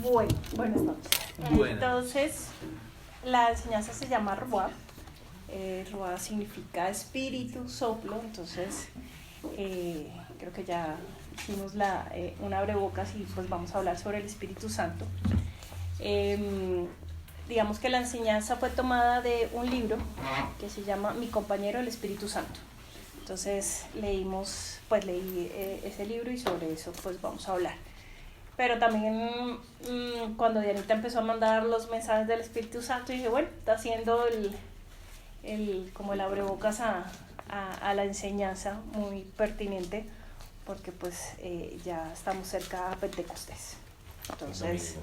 Bueno, buenas noches. Entonces, la enseñanza se llama Ruá. Ruá significa espíritu, soplo. Entonces, creo que ya hicimos un abrebocas y pues vamos a hablar sobre el Espíritu Santo. Digamos que la enseñanza fue tomada de un libro que se llama Mi compañero el Espíritu Santo. Entonces leí ese libro y sobre eso pues vamos a hablar. Pero también cuando Dianita empezó a mandar los mensajes del Espíritu Santo, dije, bueno, está haciendo como el abrebocas a la enseñanza, muy pertinente, porque pues ya estamos cerca a Pentecostés. Entonces,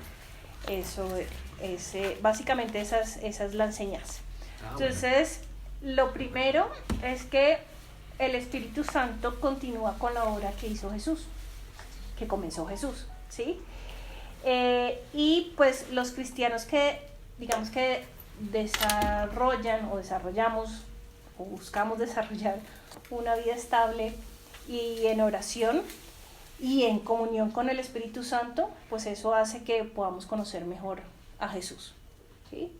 básicamente esa es la enseñanza. Entonces, lo primero es que el Espíritu Santo continúa con la obra que hizo Jesús, que comenzó Jesús, ¿sí? Y pues los cristianos que, digamos que desarrollamos o buscamos desarrollar una vida estable y en oración y en comunión con el Espíritu Santo, pues eso hace que podamos conocer mejor a Jesús, ¿sí?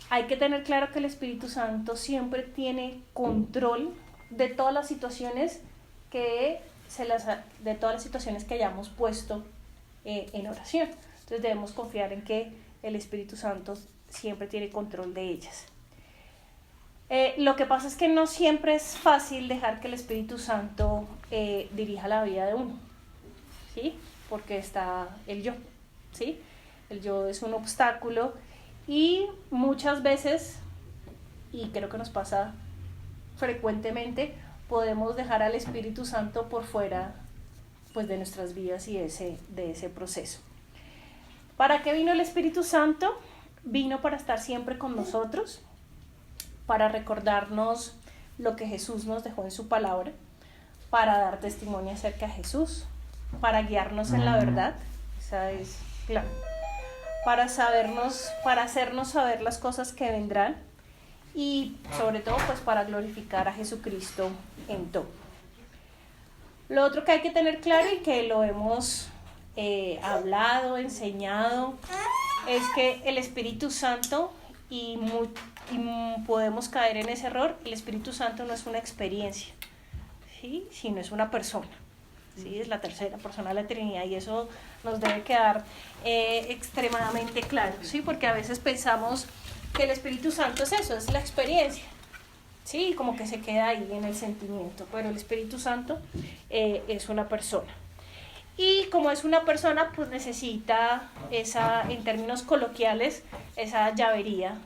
Hay que tener claro que el Espíritu Santo siempre tiene control de todas las situaciones que hayamos puesto en oración. Entonces debemos confiar en que el Espíritu Santo siempre tiene control de ellas. Lo que pasa es que no siempre es fácil dejar que el Espíritu Santo dirija la vida de uno, ¿sí? Porque está el yo, ¿sí? El yo es un obstáculo y muchas veces, y creo que nos pasa frecuentemente, podemos dejar al Espíritu Santo por fuera pues, de nuestras vidas y de ese proceso. ¿Para qué vino el Espíritu Santo? Vino para estar siempre con nosotros, para recordarnos lo que Jesús nos dejó en su palabra, para dar testimonio acerca de Jesús, para guiarnos en la verdad, esa es claro, para hacernos saber las cosas que vendrán y sobre todo pues para glorificar a Jesucristo en todo. Lo otro que hay que tener claro y que lo hemos hablado, enseñado, es que el Espíritu Santo, y podemos caer en ese error, el Espíritu Santo no es una experiencia, ¿sí? Sino es una persona, ¿sí? Es la tercera persona de la Trinidad y eso nos debe quedar extremadamente claro, ¿sí? Porque a veces pensamos que el Espíritu Santo es eso, es la experiencia, ¿sí? Como que se queda ahí en el sentimiento, pero el Espíritu Santo es una persona. Y como es una persona, pues necesita en términos coloquiales, esa llavería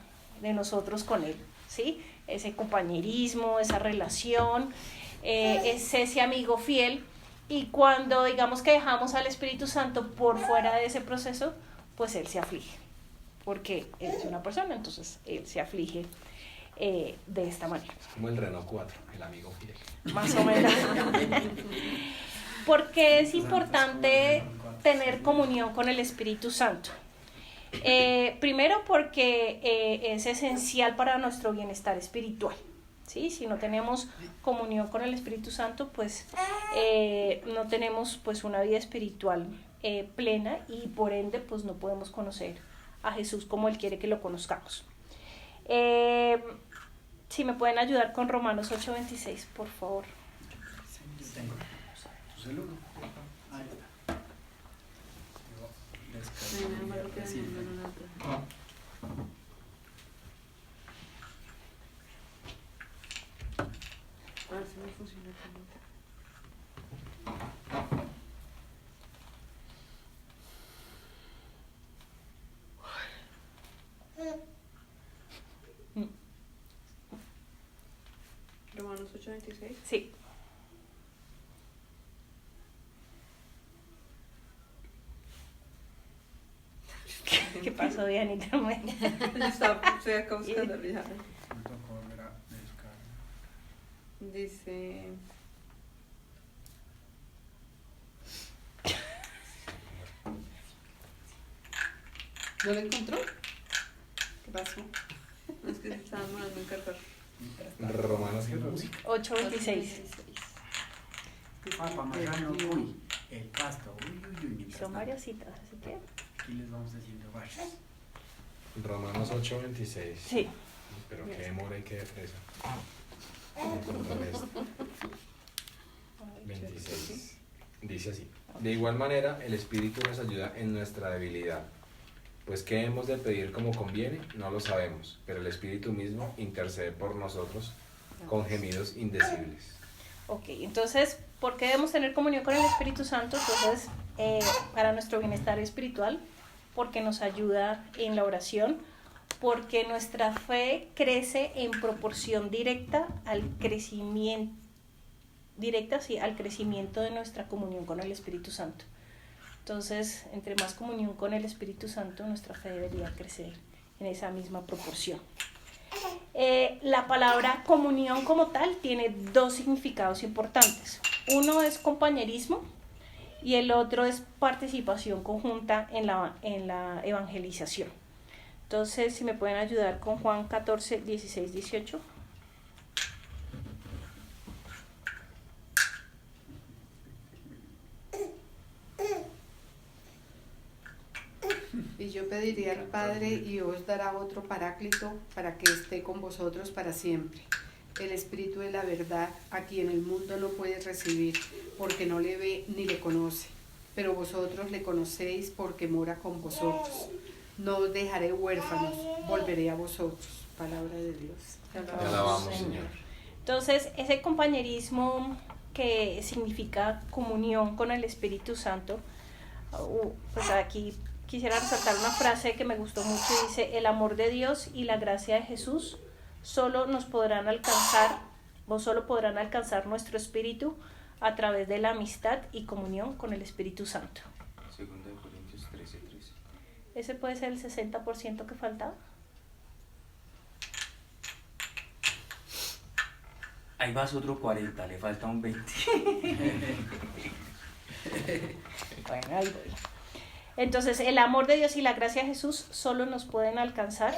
de nosotros con él, ¿sí? Ese compañerismo, esa relación, es ese amigo fiel. Y cuando digamos que dejamos al Espíritu Santo por fuera de ese proceso, pues él se aflige, porque él es una persona, entonces él se aflige de esta manera. Como el Renault 4, el amigo fiel. Más o menos. Porque es importante tener comunión con el Espíritu Santo. Primero porque es esencial para nuestro bienestar espiritual, ¿sí? Si no tenemos comunión con el Espíritu Santo, pues no tenemos pues una vida espiritual plena y por ende pues no podemos conocer a Jesús como Él quiere que lo conozcamos. Si me pueden ayudar con Romanos 8:26, por favor. Yo tengo tu celular. Ahí está. Si no funciona como Romanos 8:26. Sí. ¿Qué pasó, Dianita? Estoy acá buscando el viaje. Me tocó volver a buscar. Dice... ¿No lo encontró? ¿Qué pasó? No, es que se estaba demorando en cargar. Romanos 8:26. Papá, más uy. El pasto. Uy. Mientras Son tanto, varias citas, así que... aquí les vamos haciendo varios. Romanos 8:26. Sí. Pero qué demora y qué depresa. Encontrar esto. 26. Dice así. De igual manera, el Espíritu nos ayuda en nuestra debilidad. Pues qué hemos de pedir como conviene, no lo sabemos, pero el Espíritu mismo intercede por nosotros con gemidos indecibles. Ok, entonces, ¿por qué debemos tener comunión con el Espíritu Santo? Entonces, para nuestro bienestar espiritual, porque nos ayuda en la oración, porque nuestra fe crece en proporción directa al crecimiento, al crecimiento de nuestra comunión con el Espíritu Santo. Entonces, entre más comunión con el Espíritu Santo, nuestra fe debería crecer en esa misma proporción. La palabra comunión como tal tiene dos significados importantes. Uno es compañerismo y el otro es participación conjunta en la evangelización. Entonces, si me pueden ayudar con Juan 14, 16, 18. Y yo pediría al Padre y os dará otro paráclito para que esté con vosotros para siempre. El Espíritu de la verdad, a quien el mundo no puede recibir, porque no le ve ni le conoce. Pero vosotros le conocéis porque mora con vosotros. No os dejaré huérfanos, volveré a vosotros. Palabra de Dios. Te alabamos, Señor. Entonces, ese compañerismo que significa comunión con el Espíritu Santo, pues aquí quisiera resaltar una frase que me gustó mucho y dice: el amor de Dios y la gracia de Jesús solo podrán alcanzar nuestro espíritu a través de la amistad y comunión con el Espíritu Santo. 2 Corintios 13:13. ¿Ese puede ser el 60% que faltaba? Ahí vas otro 40, le falta un 20. Bueno, ahí voy. Entonces, el amor de Dios y la gracia de Jesús solo nos pueden alcanzar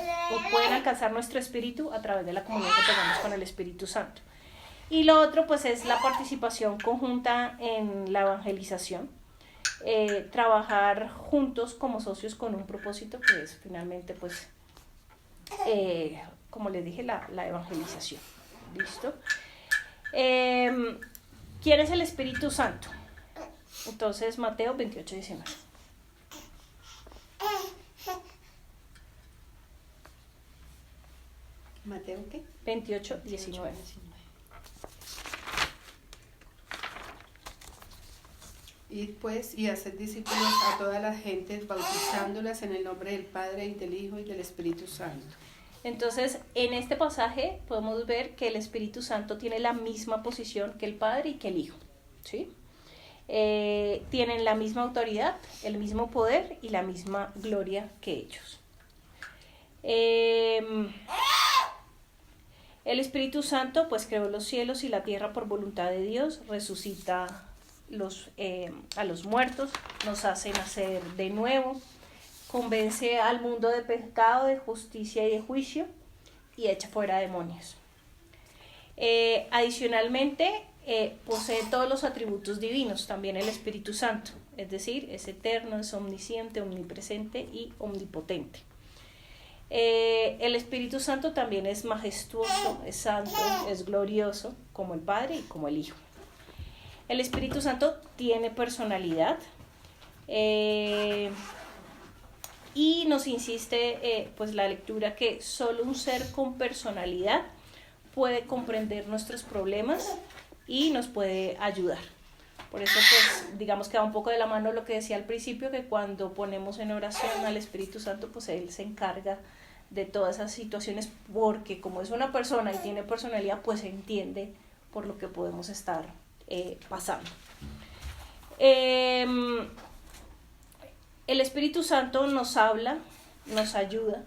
nuestro espíritu a través de la comunión que tenemos con el Espíritu Santo. Y lo otro, pues, es la participación conjunta en la evangelización. Trabajar juntos como socios con un propósito que es finalmente, pues, como les dije, la evangelización. ¿Listo? ¿Quién es el Espíritu Santo? Entonces, Mateo 28, 19. ¿Mateo qué? 28, 19. Id pues y haced discípulos a todas las gentes, bautizándolas en el nombre del Padre y del Hijo y del Espíritu Santo. Entonces, en este pasaje podemos ver que el Espíritu Santo tiene la misma posición que el Padre y que el Hijo, ¿sí? Tienen la misma autoridad, el mismo poder y la misma gloria que ellos. El Espíritu Santo pues creó los cielos y la tierra por voluntad de Dios, resucita a los muertos, nos hace nacer de nuevo, convence al mundo de pecado, de justicia y de juicio y echa fuera demonios. Adicionalmente, posee todos los atributos divinos, también el Espíritu Santo, es decir, es eterno, es omnisciente, omnipresente y omnipotente. El Espíritu Santo también es majestuoso, es santo, es glorioso, como el Padre y como el Hijo. El Espíritu Santo tiene personalidad y nos insiste pues la lectura que solo un ser con personalidad puede comprender nuestros problemas y nos puede ayudar. Por eso, pues, digamos que va un poco de la mano lo que decía al principio, que cuando ponemos en oración al Espíritu Santo, pues Él se encarga de todas esas situaciones, porque como es una persona y tiene personalidad, pues entiende por lo que podemos estar pasando. El Espíritu Santo nos habla, nos ayuda,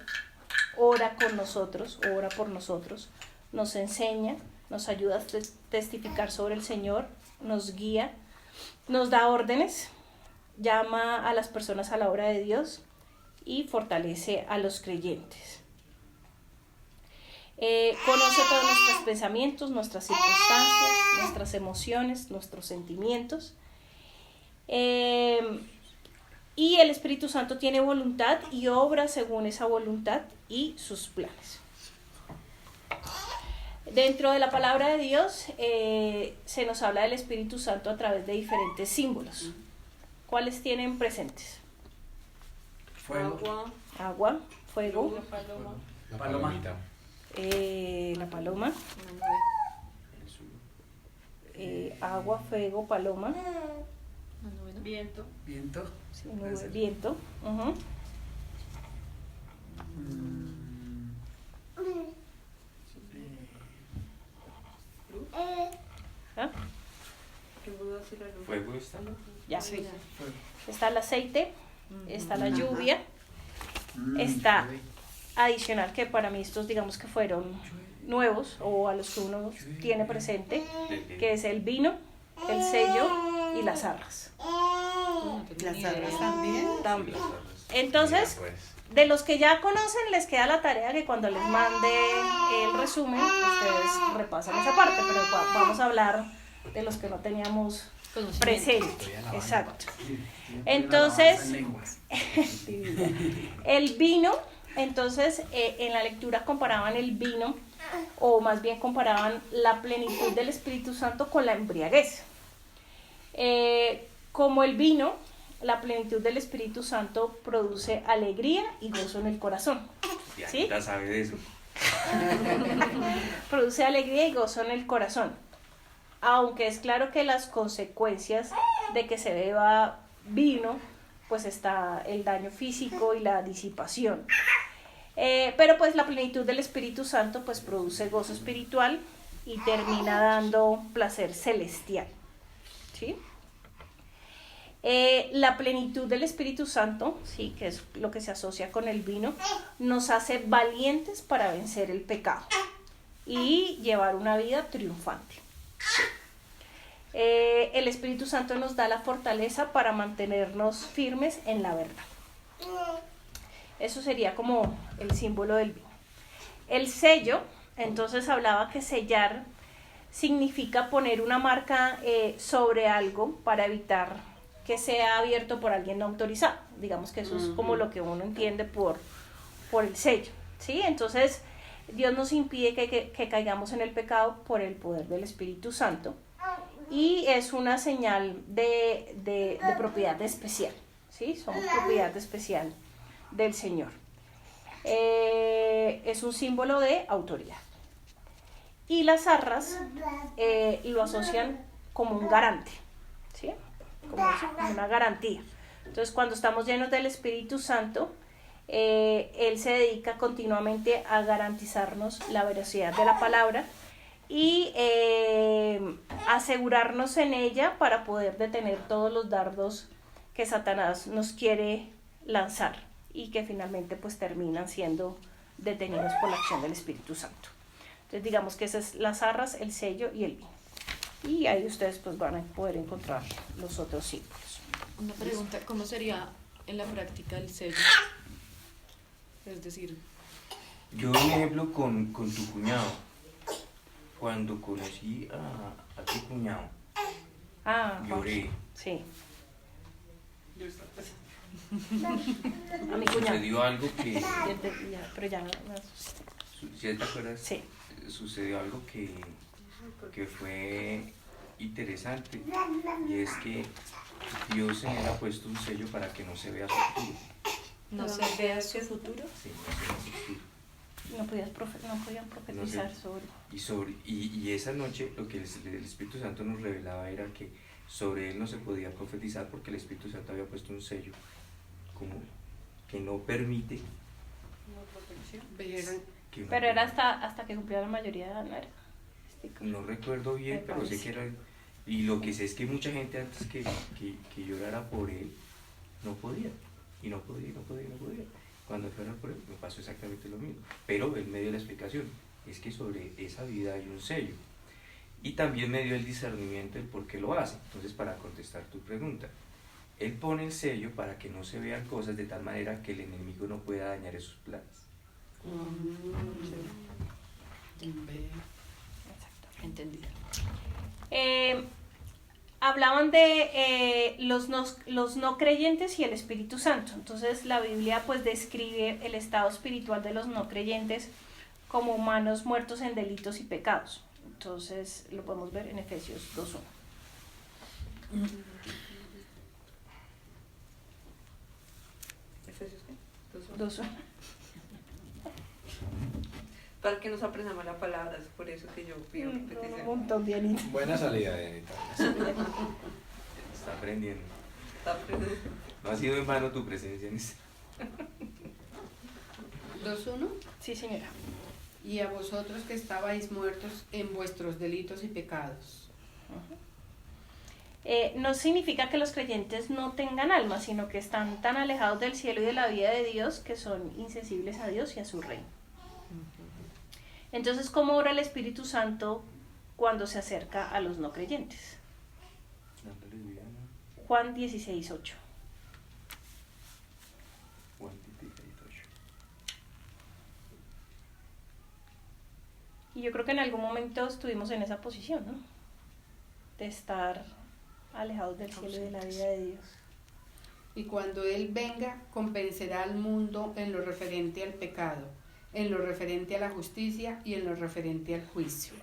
ora con nosotros, ora por nosotros, nos enseña, nos ayuda a testificar sobre el Señor, nos guía, nos da órdenes, llama a las personas a la obra de Dios y fortalece a los creyentes. Conoce todos nuestros pensamientos, nuestras circunstancias, nuestras emociones, nuestros sentimientos. Y el Espíritu Santo tiene voluntad y obra según esa voluntad y sus planes. Dentro de la palabra de Dios se nos habla del Espíritu Santo a través de diferentes símbolos. ¿Cuáles tienen presentes? Fuego. Agua, fuego, La Paloma. palomita. la paloma, agua, fuego, paloma, Viento. Viento. sí, Puede ser. viento. Ujú. Mm, ¿Ah? ¿Qué puedo decir la luz? Fuego está. Ya. Sí. fuego. Está el aceite, está la Ajá. lluvia. Mm, Está llueve. adicional, que para mí estos digamos que fueron nuevos o a los que uno tiene presente, que es el vino, el sello y las arras. Las arras también. También. Mira, Entonces, pues. de los que ya conocen, les queda la tarea que cuando les mande el resumen, ustedes repasan esa parte, pero vamos a hablar de los que no teníamos presente. Estoy alabando. Exacto. Siempre Entonces, alabanza en lenguas. el vino, entonces en la lectura comparaban el vino, o más bien comparaban la plenitud del Espíritu Santo con la embriaguez. Como el vino, la plenitud del Espíritu Santo produce alegría y gozo en el corazón. ¿Sí? Ya sabe de eso. Produce alegría y gozo en el corazón. Aunque es claro que las consecuencias de que se beba vino, pues está el daño físico y la disipación. Pero pues la plenitud del Espíritu Santo pues produce gozo espiritual y termina dando placer celestial. ¿Sí? La plenitud del Espíritu Santo, sí, que es lo que se asocia con el vino, nos hace valientes para vencer el pecado y llevar una vida triunfante. El Espíritu Santo nos da la fortaleza para mantenernos firmes en la verdad. Eso sería como el símbolo del vino. El sello, entonces hablaba que sellar significa poner una marca sobre algo para evitar que sea abierto por alguien no autorizado. Digamos que eso es como lo que uno entiende por el sello, ¿sí? Entonces, Dios nos impide que caigamos en el pecado por el poder del Espíritu Santo y es una señal de propiedad especial, ¿sí? Somos propiedad especial del Señor. Es un símbolo de autoridad. Y las arras lo asocian como un garante, ¿sí? Como una garantía. Entonces, cuando estamos llenos del Espíritu Santo, Él se dedica continuamente a garantizarnos la veracidad de la palabra y asegurarnos en ella para poder detener todos los dardos que Satanás nos quiere lanzar y que finalmente pues terminan siendo detenidos por la acción del Espíritu Santo. Entonces digamos que esas son las arras, el sello y el vino. Y ahí ustedes pues van a poder encontrar los otros símbolos. Una pregunta, ¿cómo sería en la práctica el sello? Es decir, Yo doy un ejemplo con tu cuñado. Cuando conocí a tu cuñado, Ah, lloré. sí. A mi cuñado. Sucedió algo que, Pero ya no. ¿sí te acuerdas? Sí. Sucedió algo que fue interesante y es que Dios me ha puesto un sello para que no se vea su futuro. no se vea su futuro. Sí, no se vea su futuro. No podían profetizar No sé. sobre. Y esa noche lo que el Espíritu Santo nos revelaba era que sobre él no se podía profetizar porque el Espíritu Santo había puesto un sello como que no permite Vieron, que una Pero era persona- hasta que cumpliera la mayoría de edad, ¿no era? no recuerdo bien, Me pero sé parece. que era, y lo que sé es que mucha gente antes que llorara por él no podía, y no podía. Cuando fue a orar por él me pasó exactamente lo mismo, pero él me dio la explicación, es que sobre esa vida hay un sello, y también me dio el discernimiento del por qué lo hace. Entonces, para contestar tu pregunta, él pone el sello para que no se vean cosas de tal manera que el enemigo no pueda dañar esos planes. ve. Entendido. hablaban de los no creyentes y el Espíritu Santo. Entonces la Biblia pues describe el estado espiritual de los no creyentes como humanos muertos en delitos y pecados. Entonces lo podemos ver en Efesios 2:1. ¿Efesios qué? 2:1. Para que nos aprendamos la palabra, es por eso que yo pido repetición. Un montón, Dianita. Buena salida, Dianita. Está aprendiendo. Está aprendiendo. No ha sido en vano tu presencia en este. 2:1. Sí, señora. Y a vosotros que estabais muertos en vuestros delitos y pecados. No significa que los creyentes no tengan alma, sino que están tan alejados del cielo y de la vida de Dios que son insensibles a Dios y a su reino. Entonces, ¿cómo obra el Espíritu Santo cuando se acerca a los no creyentes? Dándoles vida, ¿no? Juan 16:8. Juan 16:8. Y yo creo que en algún momento estuvimos en esa posición, ¿no? De estar alejados del cielo y de la vida de Dios. Y cuando Él venga, convencerá al mundo en lo referente al pecado, en lo referente a la justicia y en lo referente al juicio.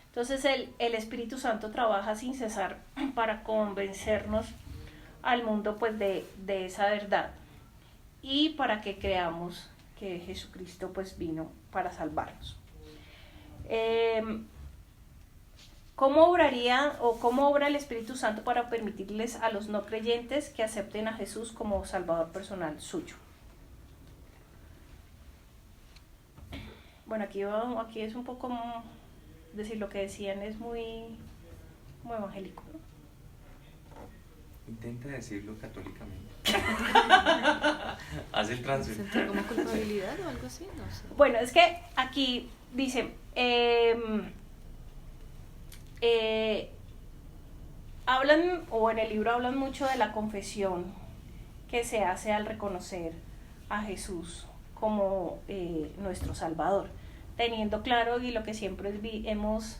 Entonces el Espíritu Santo trabaja sin cesar para convencernos al mundo pues de esa verdad y para que creamos que Jesucristo pues vino para salvarnos. ¿Cómo obraría o cómo obra el Espíritu Santo para permitirles a los no creyentes que acepten a Jesús como Salvador personal suyo? Bueno, aquí es un poco, decir, lo que decían es muy evangélico, ¿no? Intenta decirlo católicamente. Haz el transfer. ¿Sentir como culpabilidad o algo así? No sé. Bueno, es que aquí dice, hablan, o en el libro hablan mucho de la confesión que se hace al reconocer a Jesús como nuestro Salvador, teniendo claro, y lo que siempre hemos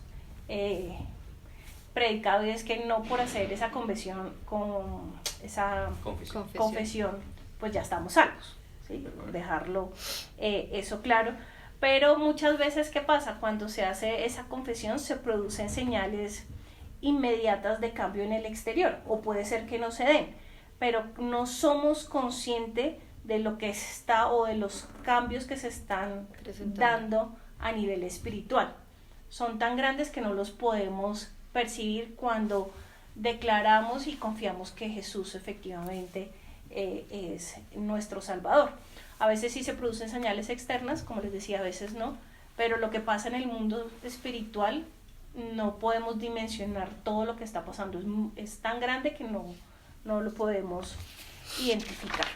predicado, y es que no por hacer esa confesión, con esa confesión, pues ya estamos salvos, ¿sí? Dejarlo eso claro. Pero muchas veces, ¿qué pasa? Cuando se hace esa confesión se producen señales inmediatas de cambio en el exterior, o puede ser que no se den, pero no somos conscientes de lo que está o de los cambios que se están dando a nivel espiritual. Son tan grandes que no los podemos percibir cuando declaramos y confiamos que Jesús efectivamente es nuestro Salvador. A veces sí se producen señales externas, como les decía, a veces no, pero lo que pasa en el mundo espiritual no podemos dimensionar todo lo que está pasando. Es tan grande que no lo podemos identificar.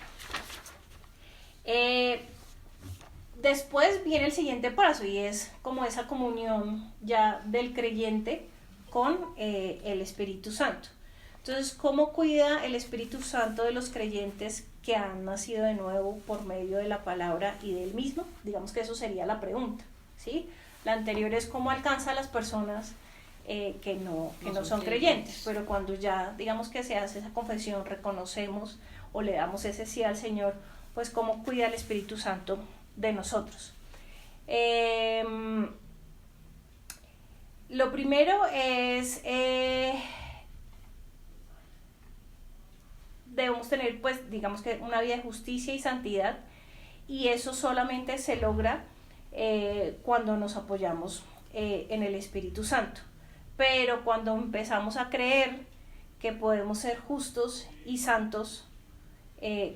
Después viene el siguiente paso y es como esa comunión ya del creyente con el Espíritu Santo. Entonces, ¿cómo cuida el Espíritu Santo de los creyentes que han nacido de nuevo por medio de la palabra y del mismo? Digamos que eso sería la pregunta, ¿sí? La anterior es cómo alcanza a las personas que no son creyentes, pero cuando ya, digamos que se hace esa confesión, reconocemos o le damos ese sí al Señor, pues cómo cuida el Espíritu Santo de nosotros. Lo primero es debemos tener, pues, digamos que una vida de justicia y santidad, y eso solamente se logra cuando nos apoyamos en el Espíritu Santo. Pero cuando empezamos a creer que podemos ser justos y santos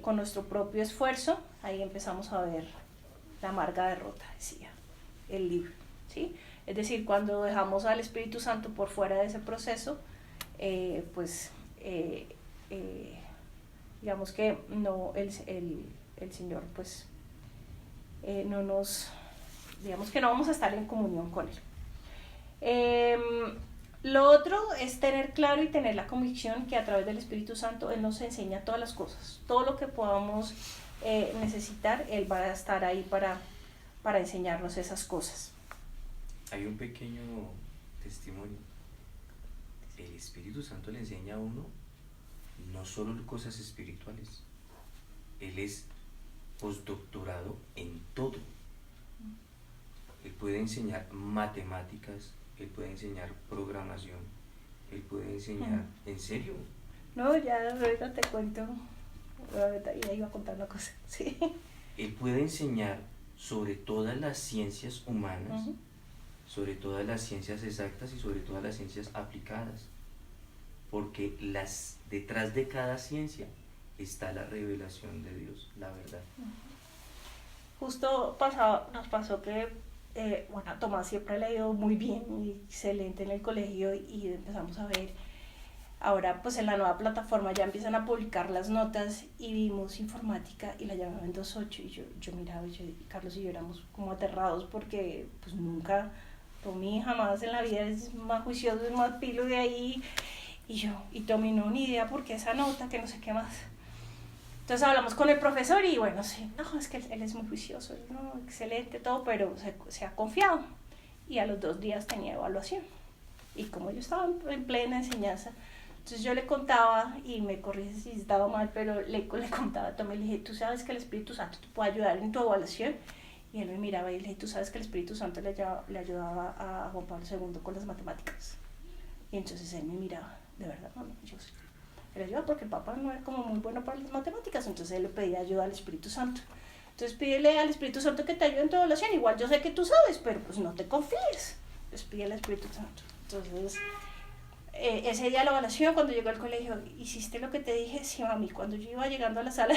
con nuestro propio esfuerzo, ahí empezamos a ver la amarga derrota, decía el libro, ¿sí? Es decir, cuando dejamos al Espíritu Santo por fuera de ese proceso, digamos que no, el Señor pues no nos, digamos que no vamos a estar en comunión con Él. Lo otro es tener claro y tener la convicción que a través del Espíritu Santo Él nos enseña todas las cosas, todo lo que podamos necesitar, Él va a estar ahí para enseñarnos esas cosas. Hay un pequeño testimonio el Espíritu Santo le enseña a uno no solo cosas espirituales, él es postdoctorado en todo. Él puede enseñar matemáticas, él puede enseñar programación, él puede enseñar, en serio. No, ya ahorita te cuento. Ahorita ya iba a contar una cosa. Sí. Él puede enseñar sobre todas las ciencias humanas, sobre todas las ciencias exactas y sobre todas las ciencias aplicadas. Porque detrás de cada ciencia está la revelación de Dios, la verdad. Justo nos pasó que, bueno, Tomás siempre ha leído muy bien, muy excelente en el colegio y empezamos a ver, ahora pues en la nueva plataforma ya empiezan a publicar las notas y vimos informática y la llamaban 2.8 y yo miraba y Carlos y yo éramos como aterrados porque pues nunca, Tommy jamás en la vida es más juicioso, es más pilo de ahí y Tommy no, ni idea por qué esa nota, que no sé qué más. Entonces hablamos con el profesor y bueno, sí, no, es que él es muy juicioso, no, excelente todo, pero se ha confiado. Y a los 2 días tenía evaluación. Y como yo estaba en plena enseñanza, entonces yo le contaba, y me corrige si estaba mal, pero le contaba a Tommy, le dije, ¿tú sabes que el Espíritu Santo te puede ayudar en tu evaluación? Y él me miraba y le dije, ¿tú sabes que el Espíritu Santo le ayudaba a Juan Pablo II con las matemáticas? Y entonces él me miraba, de verdad, no, yo sé. Él ayuda porque el papá no era como muy bueno para las matemáticas, entonces él le pedía ayuda al Espíritu Santo. Entonces pídele al Espíritu Santo que te ayude en tu evaluación, igual yo sé que tú sabes, pero pues no te confíes, pues pídele al Espíritu Santo. Entonces, ese día de la evaluación, cuando llegó al colegio, ¿hiciste lo que te dije? Sí, mami, cuando yo iba llegando a la sala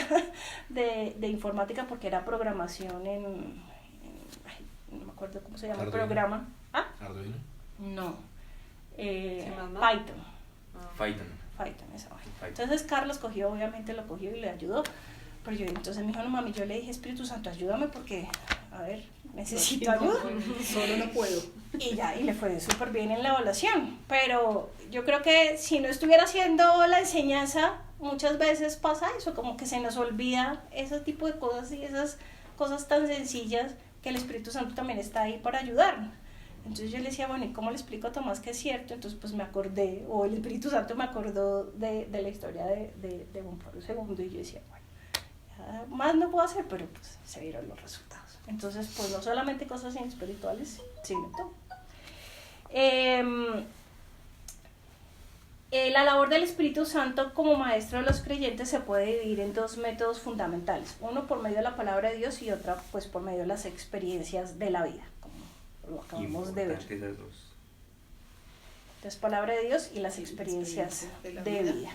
de informática, porque era programación ay, no me acuerdo cómo se llama el programa. ¿Ah? ¿Arduino? No, ¿Sí, mamá? Python. Python. Esa vaina. Entonces Carlos obviamente lo cogió y le ayudó. Pero entonces me dijo, no mami, yo le dije, Espíritu Santo, ayúdame porque, a ver, necesito ayuda. Solo no puedo. Y le fue súper bien en la evaluación. Pero yo creo que si no estuviera haciendo la enseñanza, muchas veces pasa eso, como que se nos olvida ese tipo de cosas y esas cosas tan sencillas que el Espíritu Santo también está ahí para ayudarnos. Entonces yo le decía, bueno, ¿y cómo le explico a Tomás que es cierto? Entonces pues me acordé, o el Espíritu Santo me acordó de la historia de Juan Pablo II y yo decía, bueno, ya más no puedo hacer, pero pues se vieron los resultados. Entonces pues no solamente cosas espirituales, sino todo. La labor del Espíritu Santo como maestro de los creyentes se puede dividir en 2 métodos fundamentales. Uno por medio de la palabra de Dios y otra pues por medio de las experiencias de la vida, como lo acabamos de ver. Esas dos. Entonces, palabra de Dios y las experiencias de vida.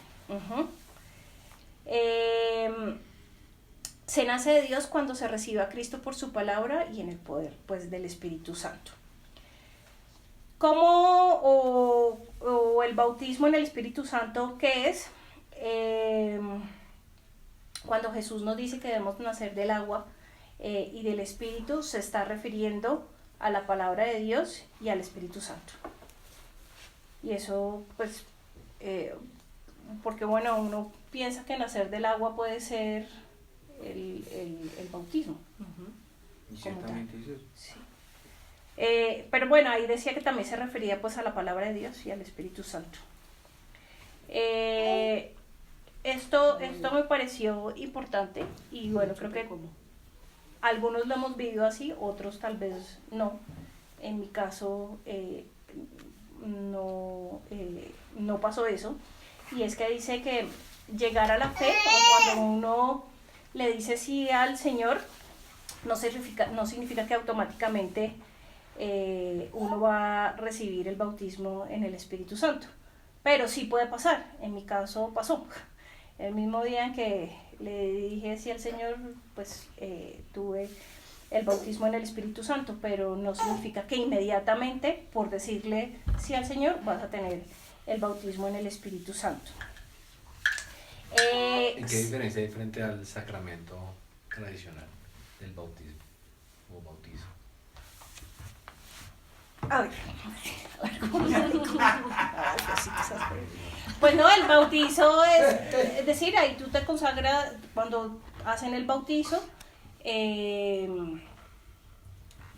Se nace de Dios cuando se recibe a Cristo por su palabra y en el poder pues del Espíritu Santo. ¿Cómo o el bautismo en el Espíritu Santo qué es? Cuando Jesús nos dice que debemos nacer del agua y del Espíritu, se está refiriendo a la palabra de Dios y al Espíritu Santo. Y eso, pues, porque bueno, uno piensa que nacer del agua puede ser el bautismo. Y ciertamente es eso. Sí. Pero bueno, ahí decía que también se refería pues a la palabra de Dios y al Espíritu Santo. Esto me pareció importante y bueno, creo que algunos lo hemos vivido así, otros tal vez no. En mi caso no pasó eso. Y es que dice que llegar a la fe, o cuando uno le dice sí al Señor, no significa que automáticamente uno va a recibir el bautismo en el Espíritu Santo. Pero sí puede pasar. En mi caso pasó. El mismo día en que le dije sí al Señor, pues tuve el bautismo en el Espíritu Santo, pero no significa que inmediatamente por decirle sí al Señor vas a tener el bautismo en el Espíritu Santo. ¿Y qué diferencia hay frente al sacramento tradicional del bautismo o bautizo? A ver, pues no, el bautizo es decir, ahí tú te consagras, cuando hacen el bautizo,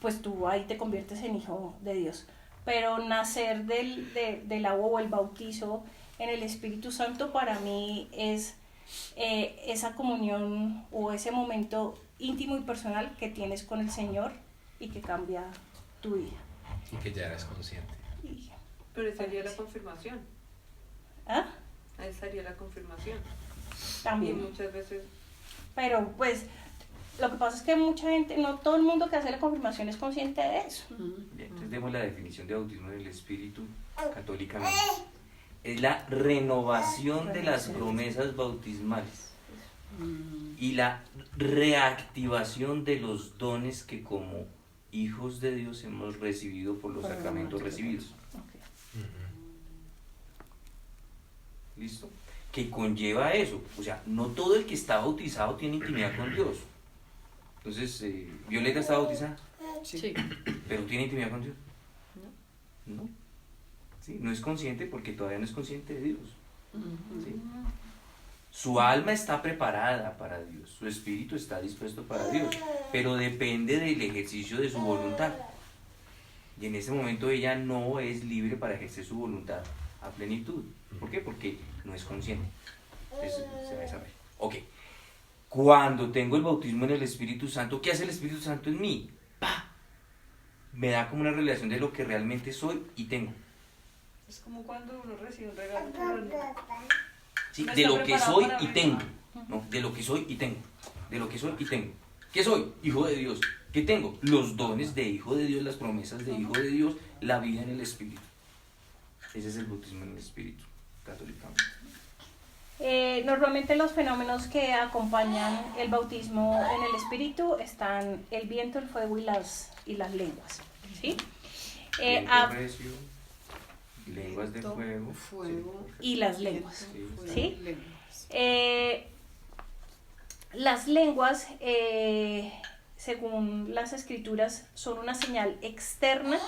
pues tú ahí te conviertes en hijo de Dios. pero nacer del agua o el bautizo en el Espíritu Santo para mí es esa comunión o ese momento íntimo y personal que tienes con el Señor y que cambia tu vida. Y que ya eres consciente. Y- Pero esa sería la confirmación. ¿Ah? Ahí estaría la confirmación. Y También. muchas veces, Pero pues lo que pasa es que mucha gente, no todo el mundo que hace la confirmación es consciente de eso. Bien, entonces demos la definición de bautismo en el Espíritu católicamente. Es la renovación de las promesas bautismales y la reactivación de los dones que como hijos de Dios hemos recibido por los sacramentos recibidos. Ok. ¿Listo? Que conlleva eso. O sea, no todo el que está bautizado tiene intimidad con Dios. Entonces, Violeta está bautizada, Sí. pero tiene intimidad con Dios. No. Sí, no es consciente porque todavía no es consciente de Dios. ¿Sí? Su alma está preparada para Dios, su espíritu está dispuesto para Dios, pero depende del ejercicio de su voluntad. Y en ese momento ella no es libre para ejercer su voluntad a plenitud. ¿Por qué? Porque no es consciente. Entonces, se va a desarrollar. Ok. Cuando tengo el bautismo en el Espíritu Santo, ¿qué hace el Espíritu Santo en mí? ¡Pah! Me da como una revelación de lo que realmente soy y tengo. Es como cuando uno recibe un regalo, pero no. ¿Sí? No De está lo que preparado soy para y recibir. tengo. ¿No? De lo que soy y tengo. De lo que soy y tengo. ¿Qué soy? Hijo de Dios. ¿Qué tengo? Los dones de hijo de Dios, las promesas de hijo de Dios, la vida en el Espíritu. Ese es el bautismo en el Espíritu, católicamente. Normalmente los fenómenos que acompañan el bautismo en el Espíritu están el viento, el fuego y las lenguas. ¿Sí? Viento Ah, recio, lenguas de Viento, fuego. fuego y las lenguas. fuego, ¿Sí? lenguas. Las lenguas, según las escrituras, son una señal externa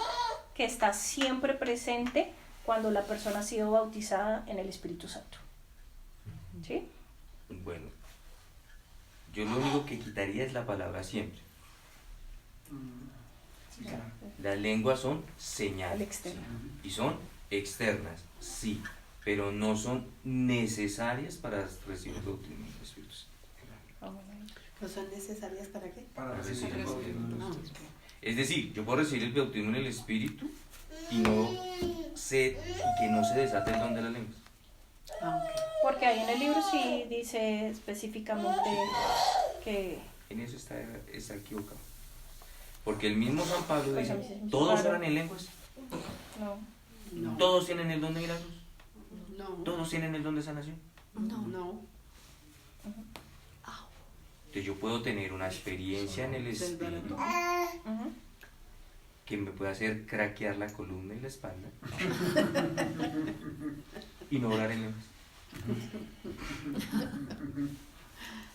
que está siempre presente cuando la persona ha sido bautizada en el Espíritu Santo. ¿Sí? Bueno, yo lo único que quitaría es la palabra siempre. Sí, claro. Las lenguas son Al señales externo. y son externas, sí, pero no son necesarias para recibir el bautismo del Espíritu Santo. ¿No son necesarias para qué? Para Para recibir recibir el el bautismo. bautismo. Es decir, yo puedo recibir el bautismo en el Espíritu y no sé, y que no se desate el don de la lengua. Porque ahí en el libro sí dice específicamente que... En eso está equivocado. Porque el mismo San Pablo Pues a dice, mí se me ¿todos raro. oran en lenguas? No. No. ¿Todos tienen el don de milagros? No. ¿Todos tienen el don de sanación? No. Entonces yo puedo tener una experiencia en el Del Espíritu Ujú. que me puede hacer craquear la columna y la espalda y no orar en lenguas.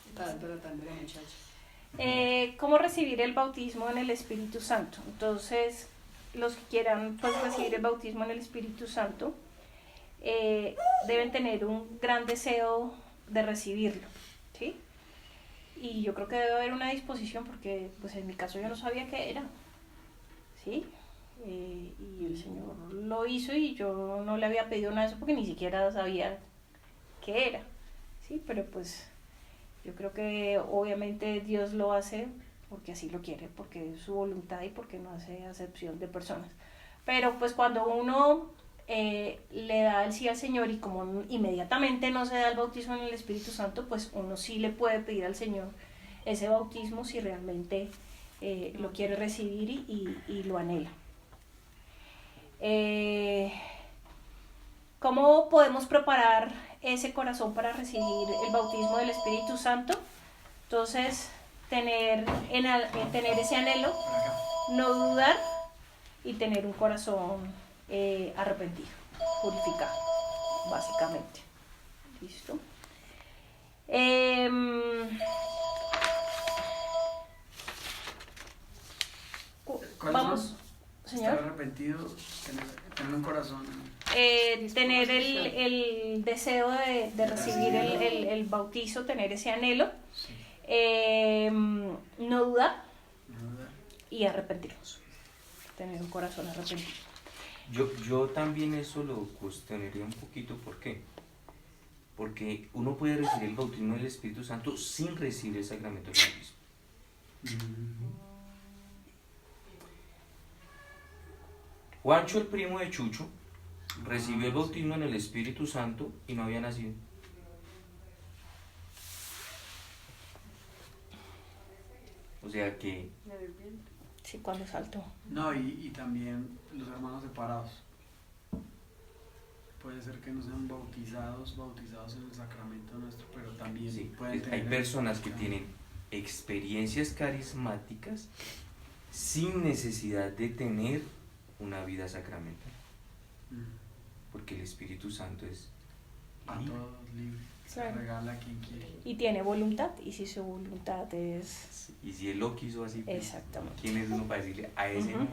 Estaba tratando la muchacha. ¿Cómo recibir el bautismo en el Espíritu Santo? Entonces, los que quieran pues, recibir el bautismo en el Espíritu Santo deben tener un gran deseo de recibirlo, ¿sí? Y yo creo que debe haber una disposición porque pues en mi caso yo no sabía qué era, ¿sí? Y el Señor lo hizo y yo no le había pedido nada de eso porque ni siquiera sabía qué era, ¿sí? Pero pues yo creo que obviamente Dios lo hace porque así lo quiere, porque es su voluntad y porque no hace acepción de personas. Pero pues cuando uno le da el sí al Señor y como inmediatamente no se da el bautismo en el Espíritu Santo, pues uno sí le puede pedir al Señor ese bautismo si realmente lo quiere recibir y lo anhela. ¿Cómo podemos preparar ese corazón para recibir el bautismo del Espíritu Santo? Entonces, tener ese anhelo, Por acá. no dudar y tener un corazón arrepentido, purificado, básicamente. ¿Listo? ¿Cuáles Vamos, son? señor. Estar arrepentido, tener un corazón. Tener el deseo de recibir el bautizo, tener ese anhelo, Sí. no dudar No dudar. y arrepentirnos, tener un corazón arrepentido. Yo también eso lo cuestionaría un poquito. ¿Por qué? Porque uno puede recibir el bautismo del Espíritu Santo sin recibir el sacramento del bautismo. Juancho, el primo de Chucho, recibió el bautismo en el Espíritu Santo y no había nacido. O sea que Sí, cuando saltó. No, y también los hermanos separados. Puede ser que no sean bautizados en el sacramento nuestro, pero también sí, pueden hay tener personas que tienen experiencias carismáticas sin necesidad de tener una vida sacramental, porque el Espíritu Santo es a libre. todos libres, se Claro. regala a quien quiere. Y tiene voluntad, y si su voluntad es... Y si él lo quiso así, pues, Exactamente. ¿quién es uno para decirle a ese no?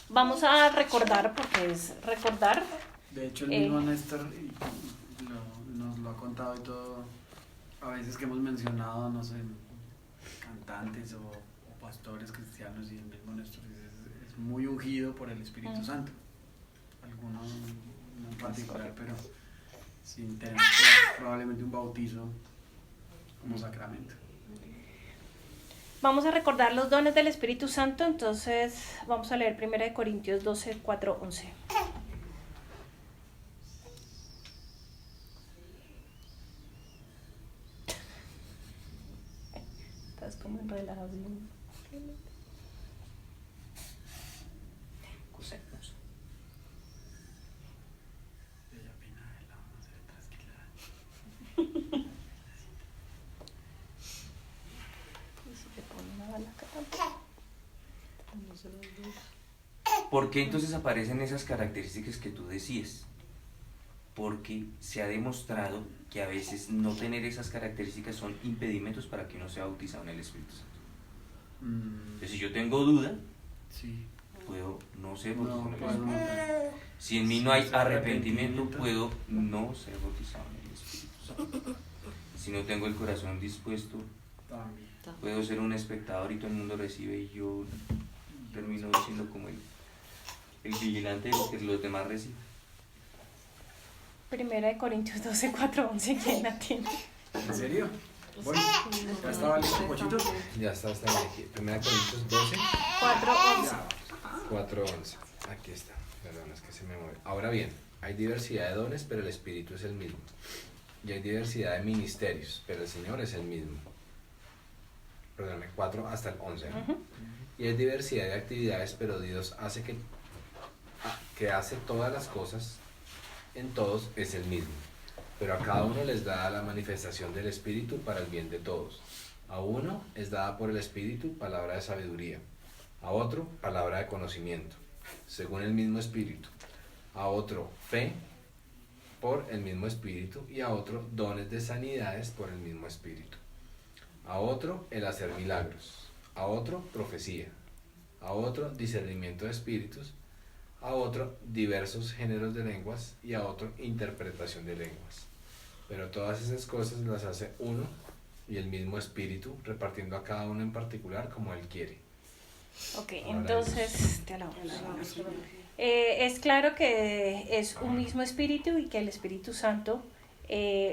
Vamos a recordar, porque es recordar. De hecho, el mismo Néstor nos lo ha contado y todo, a veces que hemos mencionado, no sé, cantantes o pastores cristianos, y el mismo Néstor dice, es muy ungido por el Espíritu Santo. Algunos no en particular, pero sin tener probablemente un bautizo como sacramento. Vamos a recordar los dones del Espíritu Santo, entonces vamos a leer 1 Corintios 12, 4, 11. Estás como enredado. Cosa hermosa. Bella pena de la vamos a hacer trasquilada. Y si te pone una bala acá tampoco. ¿Por qué entonces aparecen esas características que tú decías? Porque se ha demostrado que a veces no tener esas características son impedimentos para que uno sea bautizado en el Espíritu Santo. Entonces, si yo tengo duda, Sí. puedo no ser No, bautizado en el pues Espíritu no. Santo. Si en mí no hay Sí, arrepentimiento, arrepentimiento. puedo no ser bautizado en el Espíritu Santo. Si no tengo el corazón dispuesto, También. puedo ser un espectador y todo el mundo recibe y yo termino siendo como el vigilante de lo que los demás reciben. 1 Corintios 12, 4, 11, ¿quién la tiene? ¿En serio? Voy. ¿Ya estaba listo, Pochito? Ya está aquí. 1 Corintios 12, 4, 11. 4, 11. Aquí está. Perdón, es que se me mueve. Ahora bien, hay diversidad de dones, pero el Espíritu es el mismo. Y hay diversidad de ministerios, pero el Señor es el mismo. Perdóname, 4 hasta el 11. ¿no? Y hay diversidad de actividades, pero Dios hace que hace todas las cosas en todos es el mismo. Pero a cada uno les da la manifestación del Espíritu para el bien de todos. A uno es dada por el Espíritu palabra de sabiduría, a otro palabra de conocimiento, según el mismo Espíritu, a otro fe por el mismo Espíritu, y a otro dones de sanidades por el mismo Espíritu, a otro el hacer milagros, a otro profecía, a otro discernimiento de espíritus, a otro diversos géneros de lenguas, y a otro interpretación de lenguas. Pero todas esas cosas las hace uno y el mismo Espíritu, repartiendo a cada uno en particular como Él quiere. Ok, Ahora entonces, te alabamos. Es claro que es un mismo espíritu y que el Espíritu Santo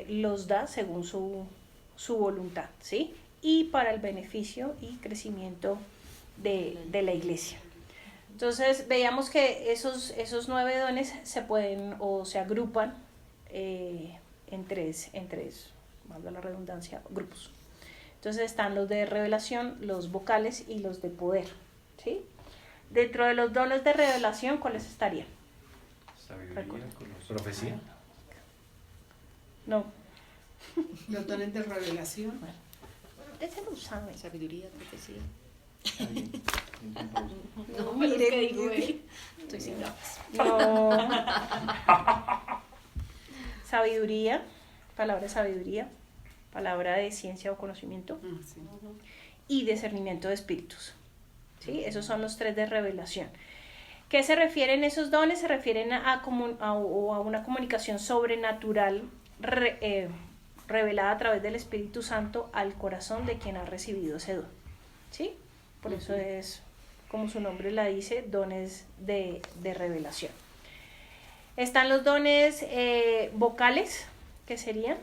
los da según su voluntad, ¿sí? Y para el beneficio y crecimiento de la iglesia. Entonces, veíamos que esos 9 dones se pueden o se agrupan en tres, valga la redundancia, grupos. Entonces están los de revelación, los vocales y los de poder, ¿sí? Dentro de los dones de revelación, ¿cuáles estarían? Sabiduría, conocimiento. ¿Profecía? No, Los dones de revelación. ese lo saben. Sabiduría, profecía. Está bien. No, mire, pero es que digo, mire. estoy sin gafas. No. Sabiduría, palabra de sabiduría, palabra de ciencia o conocimiento Sí. y discernimiento de espíritus. ¿Sí? Esos son los 3 de revelación. ¿Qué se refieren esos dones? Se refieren a una comunicación sobrenatural revelada a través del Espíritu Santo al corazón de quien ha recibido ese don. ¿Sí? Por eso es como su nombre la dice, dones de revelación. Están los dones vocales, que serían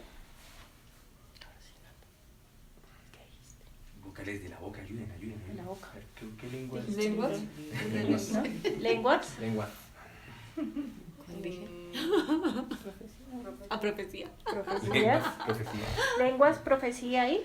vocales de la boca, ayuden. de la boca. A ver, ¿qué lengua? ¿Lenguas? ¿No? Lenguas, Lengua. A profecía. profecías, Profecía. lenguas, profecía y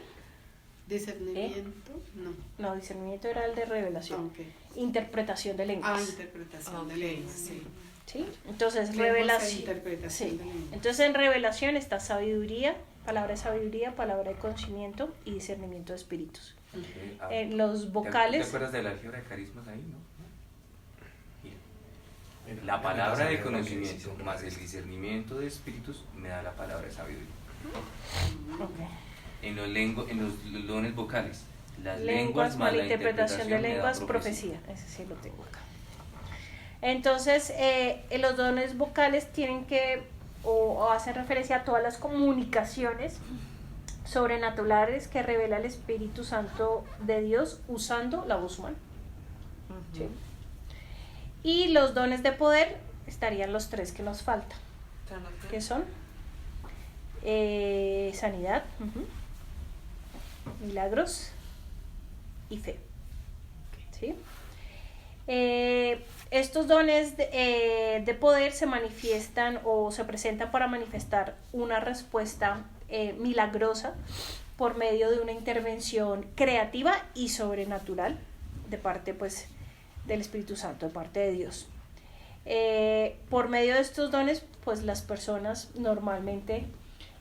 Discernimiento, no. no, discernimiento era el de revelación. Ok. Interpretación de lenguas. Interpretación de lenguas, sí. ¿Sí? Entonces, Lenguas e revelación. interpretación Sí. de lenguas. Entonces, en revelación está sabiduría, palabra de sabiduría, palabra de conocimiento y discernimiento de espíritus. En los ¿Te vocales, acuerdas de la álgebra de carismas ahí, no? Mira, la palabra de conocimiento más el discernimiento de espíritus me da la palabra de sabiduría. ok. En los dones vocales, las lenguas, más la interpretación de me da lenguas, profecía. Ese sí lo tengo acá. Entonces, en los dones vocales tienen que, o hacen referencia a todas las comunicaciones sobrenaturales que revela el Espíritu Santo de Dios usando la voz humana. ¿Sí? Y los dones de poder estarían los tres que nos faltan, que son sanidad, milagros y fe. ¿Sí? Estos dones de poder se manifiestan o se presentan para manifestar una respuesta milagrosa por medio de una intervención creativa y sobrenatural de parte pues del Espíritu Santo, de parte de Dios. Por medio de estos dones pues las personas normalmente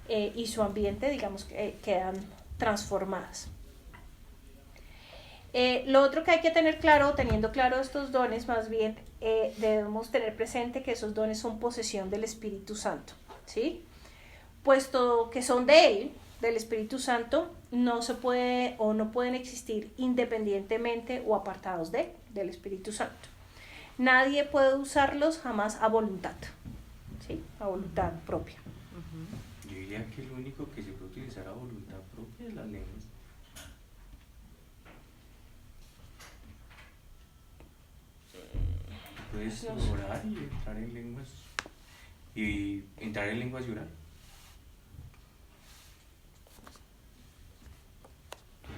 y su ambiente digamos quedan transformadas. Lo otro que hay que tener claro, teniendo claro estos dones, más bien debemos tener presente que esos dones son posesión del Espíritu Santo, ¿sí? Puesto que son de Él, del Espíritu Santo, no se puede o no pueden existir independientemente o apartados del Espíritu Santo. Nadie puede usarlos jamás a voluntad, ¿sí? A voluntad propia. Yo diría que lo único que se puede utilizar a voluntad propia es las lenguas. Puedes orar y entrar en lenguas y orar.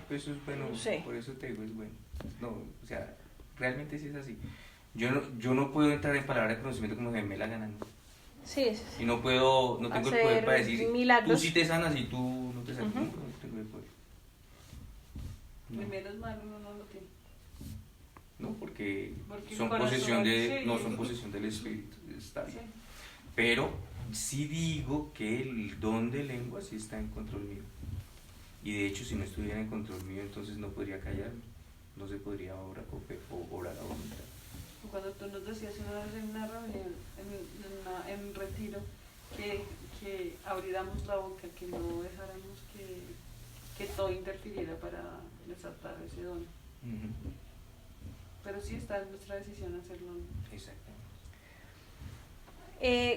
Pues eso es bueno, Sí. por eso te digo es bueno. No, o sea, realmente sí es así. Yo no puedo entrar en palabra de conocimiento como se me la gana, ¿no? Sí, Y no tengo el hacer poder para decir milagros. tú sí te sanas y tú no te sanas. Ujú. No tengo el poder. No. Primero es malo, uno no lo tiene. No, porque Porque son el corazón, posesión sí. no son posesión del espíritu, está bien. Sí. Pero sí digo que el don de lengua sí está en control mío. Y de hecho, si no estuviera en control mío, entonces no podría callarme, no se podría orar a voluntad. Cuando tú nos decías una vez en una reunión, en un retiro, que abriéramos la boca, que no dejáramos que todo interfiriera para desatar ese don. Ujú. Pero sí está en nuestra decisión hacerlo. Exactamente.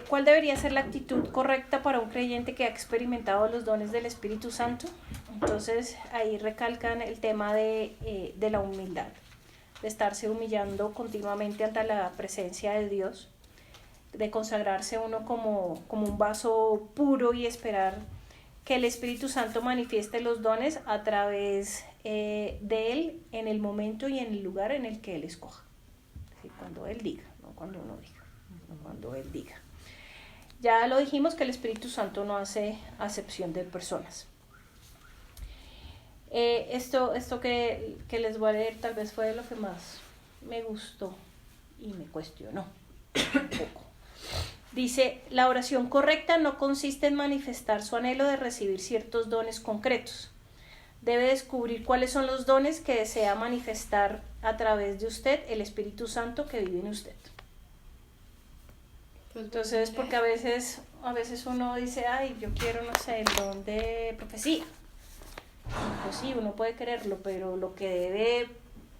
¿Cuál debería ser la actitud correcta para un creyente que ha experimentado los dones del Espíritu Santo? Entonces ahí recalcan el tema de la humildad, de estarse humillando continuamente ante la presencia de Dios, de consagrarse uno como un vaso puro y esperar que el Espíritu Santo manifieste los dones a través de Él en el momento y en el lugar en el que Él escoja. Es decir, cuando Él diga, no cuando uno diga, no cuando Él diga. Ya lo dijimos que el Espíritu Santo no hace acepción de personas. Esto que les voy a leer tal vez fue lo que más me gustó y me cuestionó un poco. Dice, la oración correcta no consiste en manifestar su anhelo de recibir ciertos dones concretos. Debe descubrir cuáles son los dones que desea manifestar a través de usted el Espíritu Santo que vive en usted. Entonces, porque a veces uno dice, ay, yo quiero, no sé, el don de profecía. Pues sí, uno puede quererlo, pero lo que debe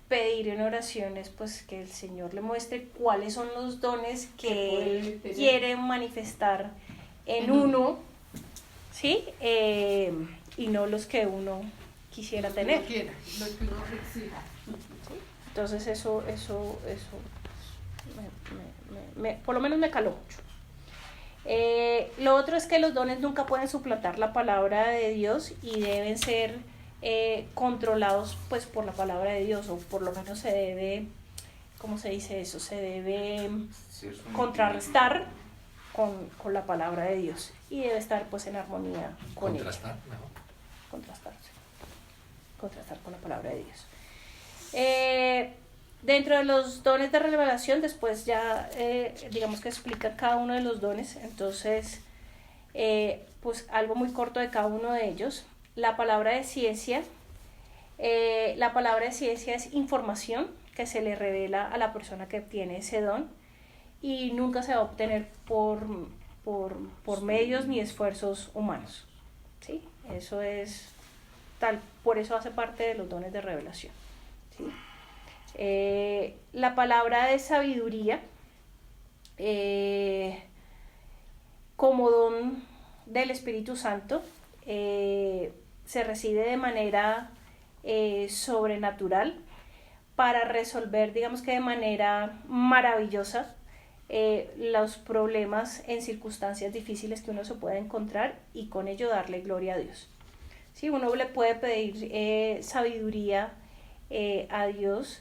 pedir en oración es pues que el Señor le muestre cuáles son los dones que Él quiere manifestar en uno, ¿sí? Y no los que uno quisiera tener. Lo que uno exija. Entonces eso por lo menos me caló mucho. Lo otro es que los dones nunca pueden suplantar la palabra de Dios y deben ser controlados pues por la palabra de Dios, o por lo menos se debe, ¿cómo se dice eso? Se debe contrarrestar con la palabra de Dios y debe estar pues en armonía con Contrastar, ella. no. Contrastar con la palabra de Dios. Dentro de los dones de revelación, después ya digamos que explica cada uno de los dones. Entonces pues algo muy corto de cada uno de ellos. La palabra de ciencia es información que se le revela a la persona que tiene ese don y nunca se va a obtener por medios ni esfuerzos humanos, ¿sí? Eso es tal, por eso hace parte de los dones de revelación, ¿sí? La palabra de sabiduría como don del Espíritu Santo se recibe de manera sobrenatural para resolver, digamos que de manera maravillosa, los problemas en circunstancias difíciles que uno se puede encontrar y con ello darle gloria a Dios. Sí, uno le puede pedir sabiduría a Dios,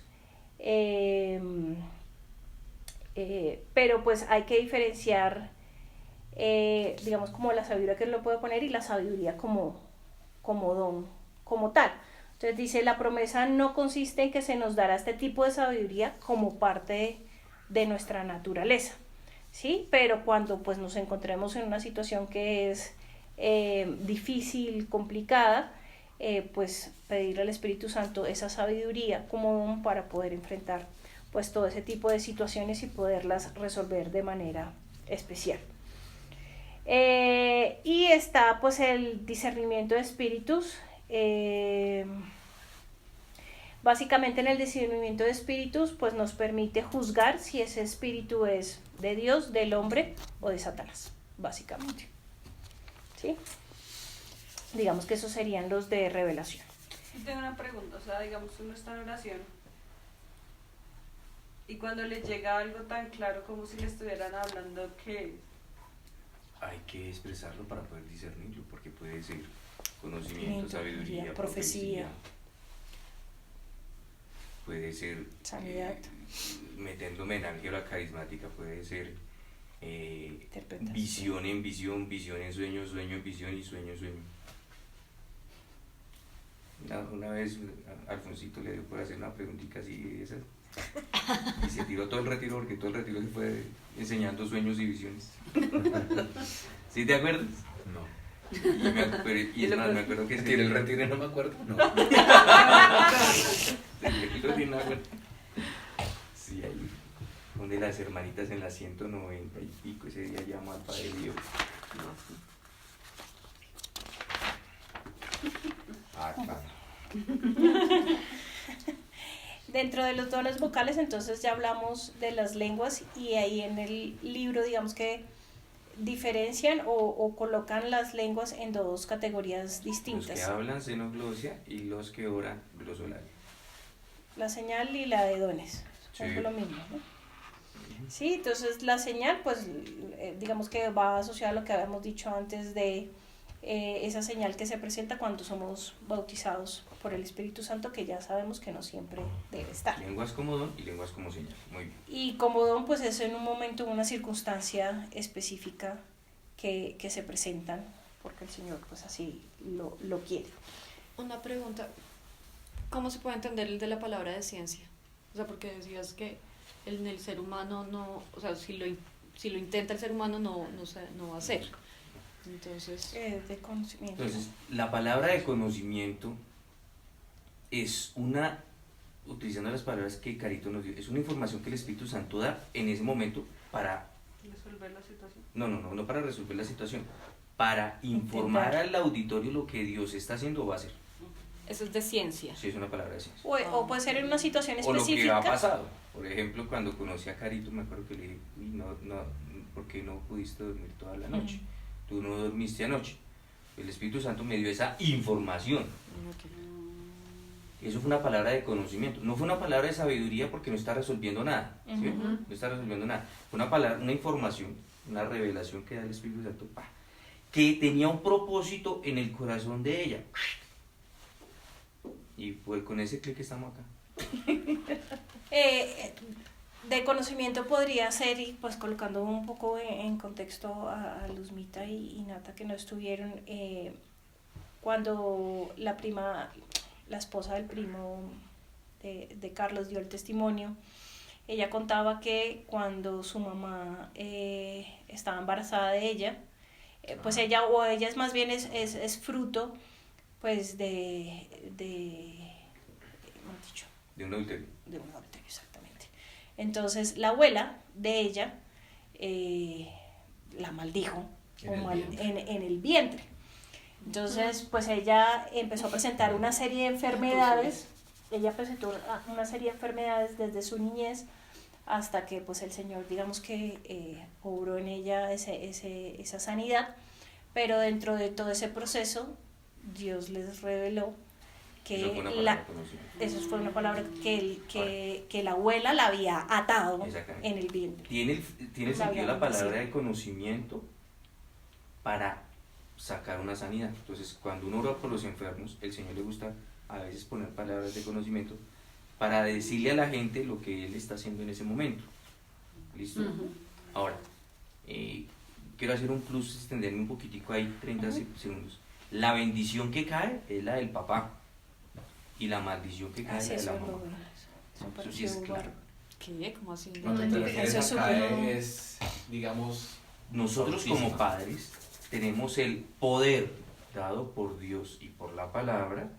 pero pues hay que diferenciar, digamos, como la sabiduría que Él lo puede poner y la sabiduría como don, como tal. Entonces dice, la promesa no consiste en que se nos dará este tipo de sabiduría como parte de nuestra naturaleza, ¿sí? Pero cuando pues nos encontremos en una situación que es difícil, complicada, pues pedirle al Espíritu Santo esa sabiduría como don para poder enfrentar pues todo ese tipo de situaciones y poderlas resolver de manera especial. Y está pues el discernimiento de espíritus. Básicamente en el discernimiento de espíritus pues nos permite juzgar si ese espíritu es de Dios, del hombre o de Satanás, básicamente, ¿sí? Digamos que esos serían los de revelación. Tengo una pregunta, o sea, digamos uno está en oración y cuando le llega algo tan claro como si le estuvieran hablando, ¿qué? Hay que expresarlo para poder discernirlo, porque puede ser conocimiento, sabiduría, profecía. Puede ser sanidad, metiéndome en álgebra carismática, puede ser visión en visión, visión en sueño, sueño en visión y sueño en sueño. Una vez Alfonsito le dio por hacer una preguntita así de esas y se tiró todo el retiro, porque todo el retiro se fue enseñando sueños y visiones. ¿Sí te acuerdas? No. Y es más, me acuerdo que ¿Tiré el retiro y no me acuerdo? No. Sí, ahí donde las hermanitas en la 190 y pico, ese día llamó al Padre Dios. Ah, claro. Dentro de los dones vocales, entonces ya hablamos de las lenguas y ahí en el libro, digamos que diferencian o colocan las lenguas en dos categorías distintas. Los que hablan xenoglosia y los que oran glosolalia. La señal y la de dones, son Sí. lo mismo, ¿no? Sí, entonces la señal, pues digamos que va asociada a lo que habíamos dicho antes de esa señal que se presenta cuando somos bautizados por el Espíritu Santo, que ya sabemos que no siempre debe estar. Lenguas como don y lenguas como señal. Muy bien. Y como don, pues es en un momento, una circunstancia específica que se presentan, porque el Señor pues así lo quiere. Una pregunta, ¿cómo se puede entender el de la palabra de ciencia? O sea, porque decías que en el ser humano no, o sea, si lo intenta el ser humano no va a ser. Entonces, De conocimiento. Entonces, la palabra de conocimiento es una, utilizando las palabras que Carito nos dio, es una información que el Espíritu Santo da en ese momento para Resolver la situación. no para resolver la situación, para informar al auditorio lo que Dios está haciendo o va a hacer. eso es de ciencia. Sí, es una palabra de ciencia. O puede ser en una situación O lo que específica. ha pasado. Por ejemplo, cuando conocí a Carito, me acuerdo que le dije, uy, no, ¿por qué no pudiste dormir toda la noche? Tú no dormiste anoche. El Espíritu Santo me dio esa información. Eso fue una palabra de conocimiento, no fue una palabra de sabiduría porque no está resolviendo nada, ¿sí? Ujú. No está resolviendo nada. Fue una palabra, una información, una revelación que da el Espíritu Santo, que tenía un propósito en el corazón de ella. Y pues con ese clic estamos acá. De conocimiento podría ser, y pues colocando un poco en contexto a Luzmita y Nata que no estuvieron, cuando la esposa del primo de Carlos dio el testimonio, ella contaba que cuando su mamá estaba embarazada de ella, pues ella es más bien es fruto pues hemos dicho, De un adulterio. de un adulterio, exactamente. Entonces la abuela de ella la maldijo en el vientre. Entonces pues ella empezó a presentar una serie de enfermedades. Ella presentó una serie de enfermedades desde su niñez hasta que pues el Señor, digamos que obró en ella esa sanidad, pero dentro de todo ese proceso Dios les reveló que eso fue una palabra que la abuela la había atado en el vientre. Tiene sentido la palabra de conocimiento para sacar una sanidad. Entonces, cuando uno ora por los enfermos, el Señor le gusta a veces poner palabras de conocimiento para decirle a la gente lo que Él está haciendo en ese momento. ¿Listo? Ujú. Ahora, quiero hacer un plus, extenderme un poquitico ahí, 30 segundos. La bendición que cae es la del papá y la maldición que cae es la de la mamá. Eso sí es claro. ¿Qué? ¿Cómo así? Cuando te refieres Eso a es caer un- es, digamos, Nosotros fortísima. como padres tenemos el poder dado por Dios y por la palabra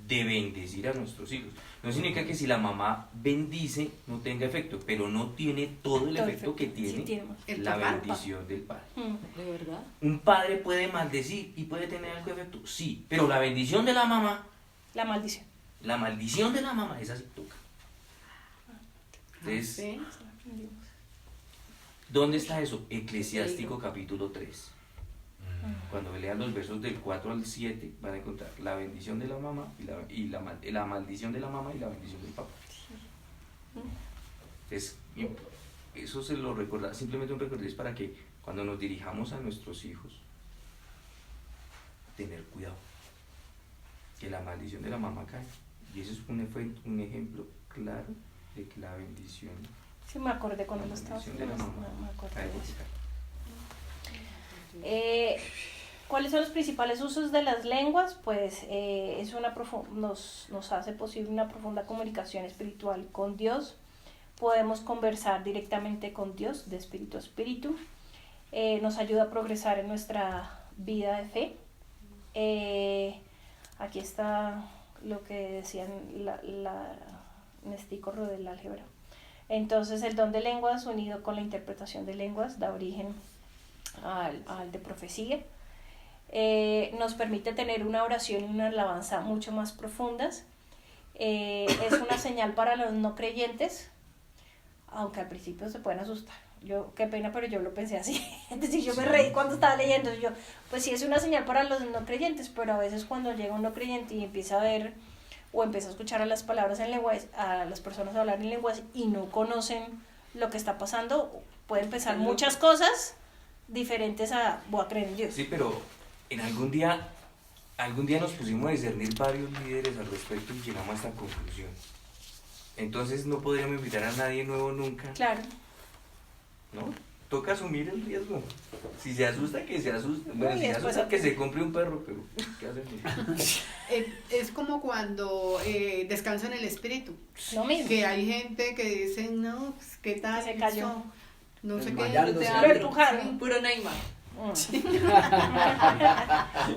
de bendecir a nuestros hijos. No significa que si la mamá bendice no tenga efecto, pero no tiene todo el efecto que tiene El la papá. bendición del padre. ¿De verdad? Un padre puede maldecir y puede tener algo de efecto, sí, pero la bendición de la mamá, La maldición. la maldición de la mamá, esa sí toca. Entonces, Sí. ¿dónde está eso? Eclesiástico capítulo 3. Cuando lean los versos del 4 al 7 van a encontrar la bendición de la mamá la maldición de la mamá y la bendición del papá. Entonces, eso se lo recuerda, simplemente un recuerdo es para que cuando nos dirijamos a nuestros hijos, tener cuidado, que la maldición de la mamá cae. Y eso es un ejemplo claro de que la bendición, Sí, me acordé cuando lo estaba bendición de la mamá me acordé cae de porque eso. cae. ¿Cuáles son los principales usos de las lenguas? Pues nos hace posible una profunda comunicación espiritual con Dios. Podemos conversar directamente con Dios de espíritu a espíritu. Nos ayuda a progresar en nuestra vida de fe. Aquí está lo que decían Nestico del álgebra. Entonces el don de lenguas unido con la interpretación de lenguas da origen al de profecía. Nos permite tener una oración y una alabanza mucho más profundas. Es una señal para los no creyentes, aunque al principio se pueden asustar. Yo, qué pena, pero yo lo pensé así. Entonces yo me reí cuando estaba leyendo. Yo, pues sí es una señal para los no creyentes, pero a veces cuando llega un no creyente y empieza a ver o empieza a escuchar a las palabras en lenguas, a las personas hablar en lenguas y no conocen lo que está pasando, pueden pensar muchas cosas diferentes a voy a creer en Dios. Sí, pero en algún día nos pusimos a discernir varios líderes al respecto y llegamos a esta conclusión. Entonces no podríamos invitar a nadie nuevo nunca, Claro. ¿no? Toca asumir el riesgo. Si se asusta, que se asuste. Bueno, Uy, si se después asusta, que se compre un perro, pero ¿qué hacemos? Es como cuando descansa en el espíritu. Lo mismo. Que hay gente que dice, no, pues, ¿qué tal? Que se cayó. eso? No sé qué. Desmayándose. Lo empujaron. Puro Neymar.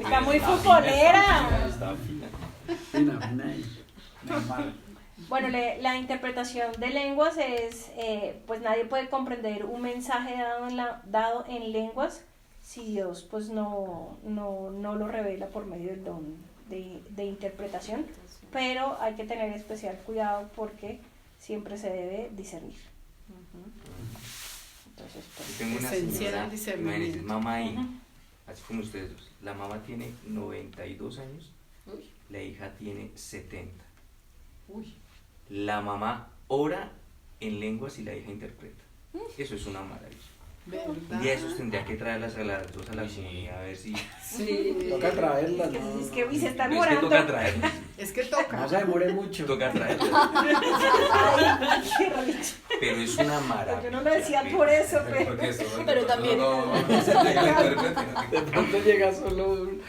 Está muy futbolera. Está fina. Fina ahí. Neymar. Bueno, la interpretación de lenguas es, pues nadie puede comprender un mensaje dado en lenguas si Dios pues no lo revela por medio del don de interpretación, pero hay que tener especial cuidado porque siempre se debe discernir. Entonces, Yo pues, tengo una Esencial señora, el discernimiento. imagínense, mamá y Ujú. así como ustedes dos. La mamá tiene 92 años, Uy. la hija tiene 70. Uy. La mamá ora en lenguas y la hija interpreta. Eso es una maravilla. ¿Verdad? Y esos tendría que traerlas a las dos a la comunidad a ver si... Sí. Toca traerla, Es que, ¿no? es que se están Es que morando. toca traerlas. Es que toca. No se demore mucho. Toca traerlas. Ay, qué raricho. Pero es una maravilla. Yo no lo decía por eso, pero... Porque eso, ¿no? Pero también- No se llega al intérprete. De pronto llega solo un...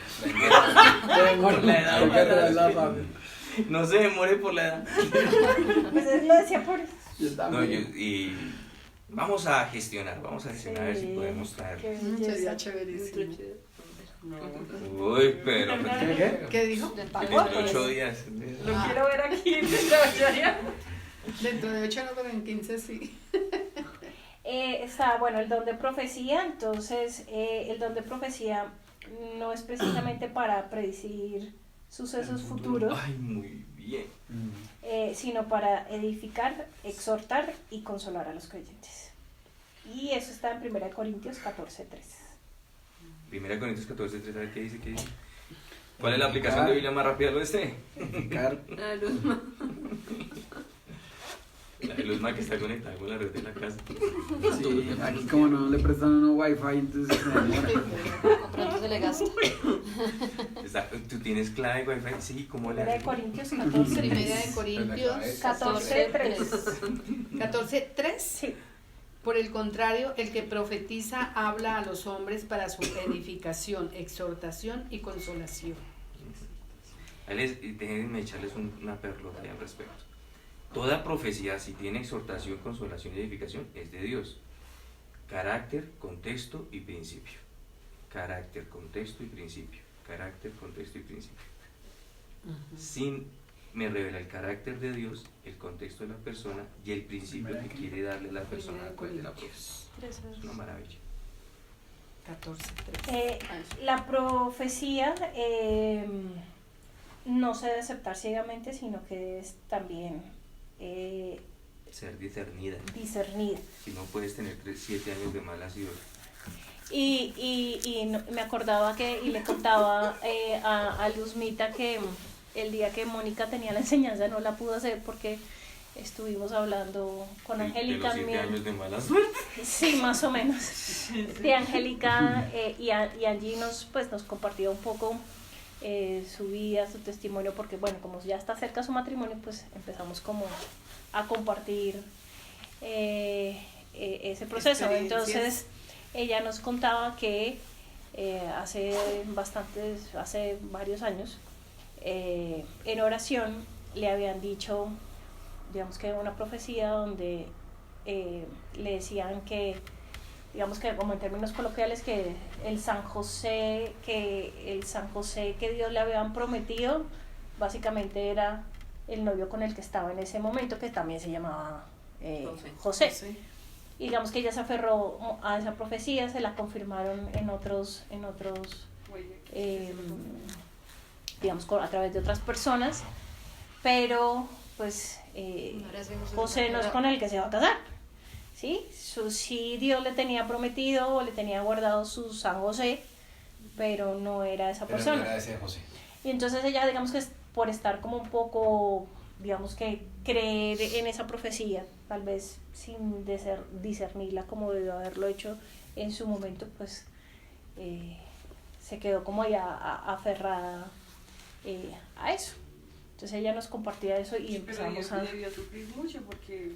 Por la edad, Toca traerla rápido. No se demore por la edad. Pues él lo decía por eso. Yo No, también. y vamos a gestionar a ver si Sí, podemos traer. qué Sería belleza. chéverísimo. No. Uy, pero ¿Qué? ¿Qué dijo? dentro de 8 días. Lo quiero ver aquí. Ya. Dentro de 8 no, pero en 15 sí. Está, bueno, el don de profecía. Entonces, el don de profecía no es precisamente para predecir sucesos futuros, Ay, muy bien. sino para edificar, exhortar y consolar a los creyentes. Y eso está en 1 Corintios 14:3. 1 Corintios 14:3, a ver qué dice, ¿Cuál es la aplicación de Biblia más rápida del oeste? Edificar. Ah, Luzma. La de Luzma que está conectada con la red de la casa. Sí, aquí como no le prestan uno wifi, entonces se demora. Pronto se le gasta. ¿Tú tienes clave de Wi-Fi? Sí, ¿cómo la 1 Corintios 14:3. Primera de Corintios 14:3. 14:3. Sí. Por el contrario, el que profetiza habla a los hombres para su edificación, exhortación y consolación. Déjenme echarles una perlota al respecto. Toda profecía, si tiene exhortación, consolación y edificación, es de Dios. Carácter, contexto y principio. Carácter, contexto y principio. Carácter, contexto y principio. Sin me revela el carácter de Dios, el contexto de la persona y el principio que quiere darle la persona a través de la profecía. Es una maravilla. 14:3. La profecía no se debe aceptar ciegamente, sino que es también Ser discernida. discernida. Si no puedes tener 7 años de mal nacido. Y me acordaba y le contaba a Luzmita que el día que Mónica tenía la enseñanza no la pudo hacer porque estuvimos hablando con Angélica. De los 7 también. años de mala suerte. Sí, más o menos. De Angélica y Angie nos compartió un poco su vida, su testimonio, porque bueno, como ya está cerca su matrimonio, pues empezamos como a compartir ese proceso. Experiencias. Entonces ella nos contaba que hace varios años en oración le habían dicho, digamos que una profecía donde le decían que, digamos que como en términos coloquiales, que el San José que Dios le habían prometido básicamente era el novio con el que estaba en ese momento, que también se llamaba José. Sí. Y digamos que ella se aferró a esa profecía, se la confirmaron en otros digamos a través de otras personas, pero pues José no es con el que se va a casar, ¿sí? Sí, Dios le tenía prometido o le tenía guardado su San José, pero no era esa Pero persona. no era ese José. Y entonces ella, digamos que por estar como un poco, digamos que creer en esa profecía, tal vez sin discernirla como debió haberlo hecho en su momento, pues se quedó como ya aferrada a eso. Entonces ella nos compartía eso y empezamos a... Pero debió sufrir mucho porque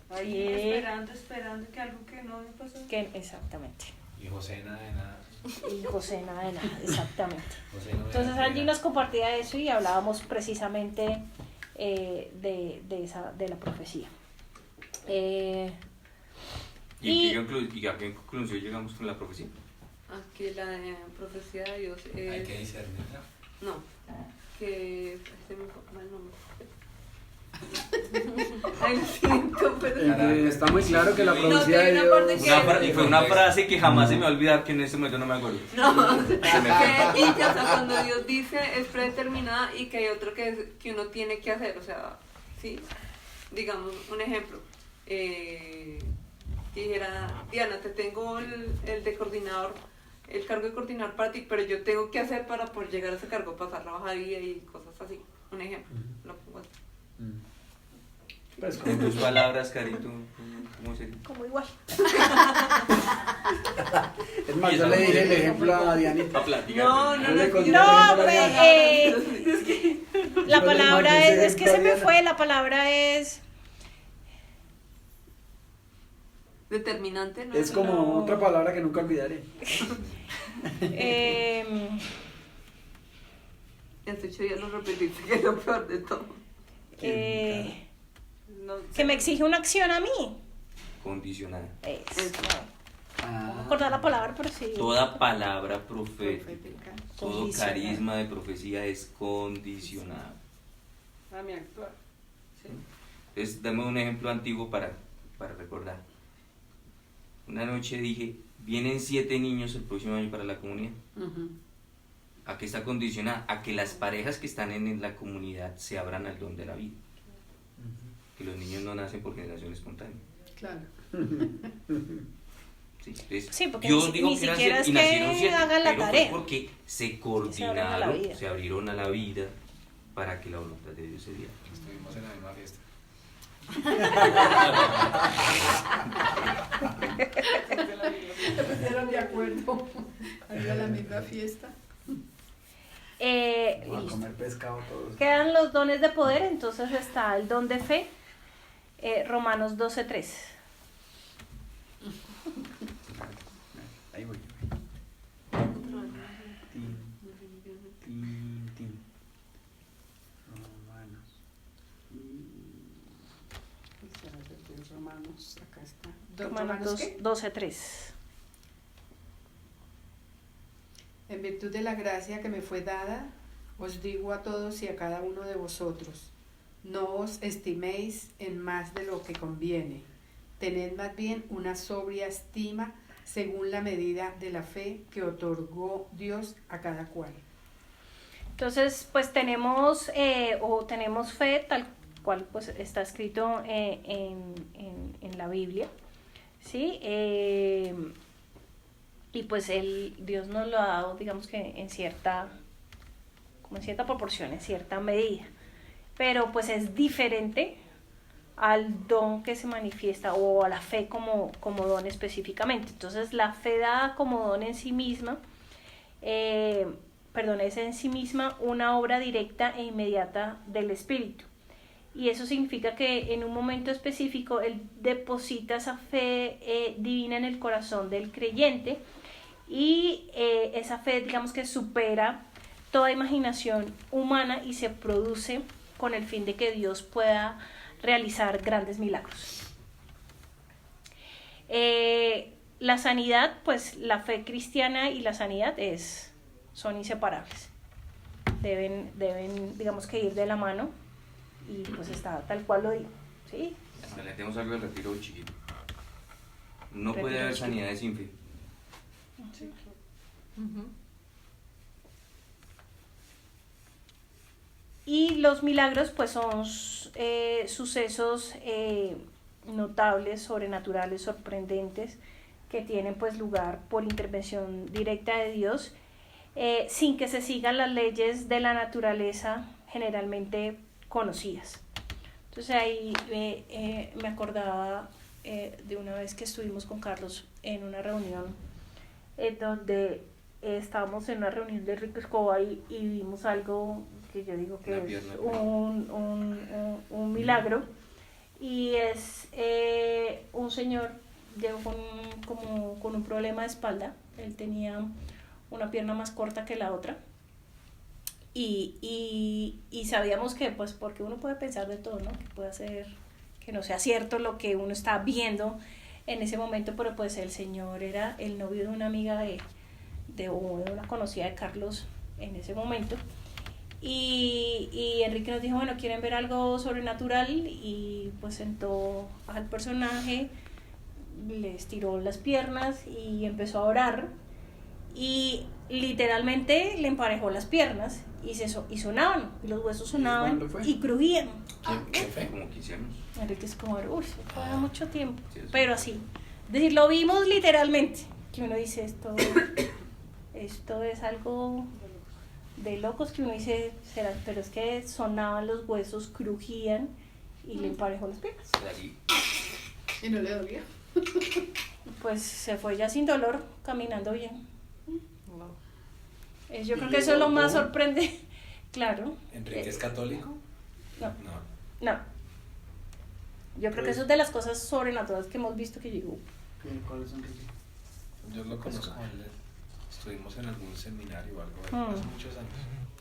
ahí Sí. esperando que algo que no me pasó. Exactamente. Y José nada de nada. Y José nada de nada, exactamente. José no Entonces era Angie nos compartía eso y hablábamos precisamente de la profecía. ¿Y a qué conclusión llegamos con la profecía? Que la profecía de Dios es... Hay que discernirla. No, que... Se me fue mal nombre. Ay, lo siento, pero... Está muy claro que la No, profecía que hay de una parte Dios... que- Y fue una frase que jamás se me va a olvidar, que en este momento no me acuerdo. No, Se me que fue. dicha, o sea, cuando Dios dice es predeterminada y que hay otro que uno tiene que hacer, o sea, sí, digamos, un ejemplo, que dijera, Diana, te tengo el de coordinador, el cargo de coordinador para ti, pero yo tengo que hacer para poder llegar a ese cargo, pasar la bajadilla y cosas así, un ejemplo, lo pongo así. Pues En tus palabras, Carito, ¿cómo sería? Como igual. es más, yo le dije el ejemplo a Dianita. No, Yo le conté No, el ejemplo a pues, Diana. la Yo le palabra mandé es que se me Diana. fue, la palabra es... Determinante, ¿no? Es como No. otra palabra que nunca olvidaré. Hace 8 días lo repetiste, que es lo peor de todo. No sé. que me exige una acción a mí. Condicionada. Es, no Ah. me acordar la palabra, pero sí. Toda palabra profética, Profética. todo Condicionada. carisma de profecía es condicionado. A mi actuar. Sí. Entonces, dame un ejemplo antiguo para recordar. Una noche dije, vienen 7 niños el próximo año para la comunidad. Ujú. ¿A qué está condicionada? A que las parejas que están en la comunidad se abran al don de la vida. Que los niños no nacen por generación espontánea. Claro. ¿Sí? Entonces, Sí, porque Dios ni dijo que eran siquiera 7 y es que nacieron 7, hagan la pero fue tarea. porque se abran a la coordinaron, vida. se abrieron a la vida para que la voluntad de Dios se diera. Estuvimos en la misma fiesta. Se pusieron de acuerdo. Había la misma fiesta. Vamos a Listo. comer pescado todos. Quedan los dones de poder, entonces está el don de fe, Romanos 12:3. Ahí voy. Tin, tin, tin. Romanos. Romanos, acá está. Romanos ¿Qué? 12:3. En virtud de la gracia que me fue dada, os digo a todos y a cada uno de vosotros, no os estiméis en más de lo que conviene. Tened más bien una sobria estima según la medida de la fe que otorgó Dios a cada cual. Entonces, pues tenemos fe tal cual pues está escrito en la Biblia, ¿sí? Y pues Dios nos lo ha dado, digamos que en cierta proporción, en cierta medida. Pero pues es diferente al don que se manifiesta o a la fe como don específicamente. Entonces la fe dada como don en sí misma, es en sí misma una obra directa e inmediata del Espíritu. Y eso significa que en un momento específico Él deposita esa fe divina en el corazón del creyente y esa fe, digamos que supera toda imaginación humana y se produce con el fin de que Dios pueda realizar grandes milagros. La sanidad, pues la fe cristiana y la sanidad son inseparables. Deben, digamos que ir de la mano y pues está tal cual lo digo, ¿sí? Le tenemos algo del retiro chiquito. No puede Retiro haber chiquito. sanidades sin fe. Y los milagros pues son sucesos notables, sobrenaturales, sorprendentes, que tienen pues lugar por intervención directa de Dios, sin que se sigan las leyes de la naturaleza generalmente conocidas. Entonces ahí me acordaba de una vez que estuvimos con Carlos en una reunión donde estábamos en una reunión de Enrique Escobar y vimos algo que yo digo que Una es pierna. un milagro, y es un señor llegó con un problema de espalda. Él tenía una pierna más corta que la otra y sabíamos que pues porque uno puede pensar de todo, ¿no? Que puede ser que no sea cierto lo que uno está viendo en ese momento, pero pues el señor era el novio de una amiga de una conocida de Carlos en ese momento. Y Enrique nos dijo, bueno, ¿quieren ver algo sobrenatural? Y pues sentó al personaje, le estiró las piernas y empezó a orar. Y literalmente le emparejó las piernas y sonaban, y los huesos sonaban ¿Cuándo fue? y crujían. ¿Qué fe? Como 15 años. Enrique es como, uy, fue hace mucho tiempo. Sí, eso. Pero así, es decir, lo vimos literalmente. Que uno dice, esto es algo de locos, que uno dice, será, pero es que sonaban los huesos, crujían y le emparejó las piernas. Ahí, ¿Y no le dolía? Pues se fue ya sin dolor, caminando bien. Wow. Yo ¿Y creo que eso es lo llegó más tú? sorprendente. Claro. ¿Enrique es católico? No. No. No. Yo creo que eso es de las cosas sobrenaturales que hemos visto que llegó. ¿Cuál es Enrique? Yo lo conozco a él. Estuvimos en algún seminario o algo hace muchos años.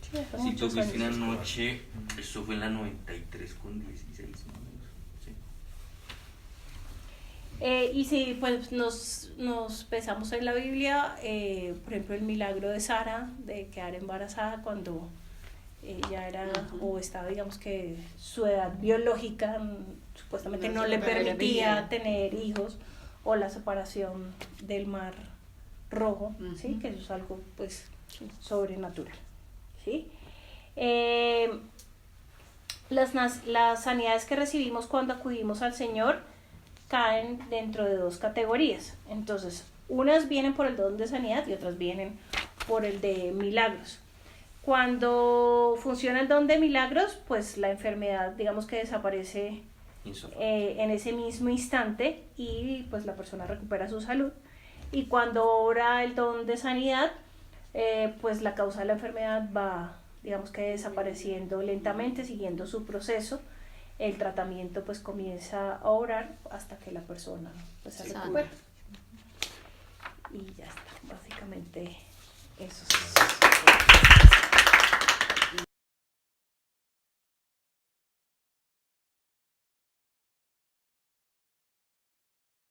Sí, hace si tú muchos fuiste una años. noche, eso fue en la 93 con 16 más o menos. Sí. Y si pues nos pensamos en la Biblia, por ejemplo el milagro de Sara, de quedar embarazada cuando ella era o estaba, digamos que su edad biológica supuestamente no le permitía tener hijos, o la separación del mar rojo, ¿sí? Que eso es algo pues sobrenatural, ¿sí? Las sanidades que recibimos cuando acudimos al Señor caen dentro de dos categorías. Entonces, unas vienen por el don de sanidad y otras vienen por el de milagros. Cuando funciona el don de milagros, pues la enfermedad, digamos que desaparece en ese mismo instante y pues la persona recupera su salud. Y cuando obra el don de sanidad, pues la causa de la enfermedad va, digamos que desapareciendo lentamente, siguiendo su proceso. El tratamiento pues comienza a obrar hasta que la persona pues se recupera. Y ya está, básicamente eso es.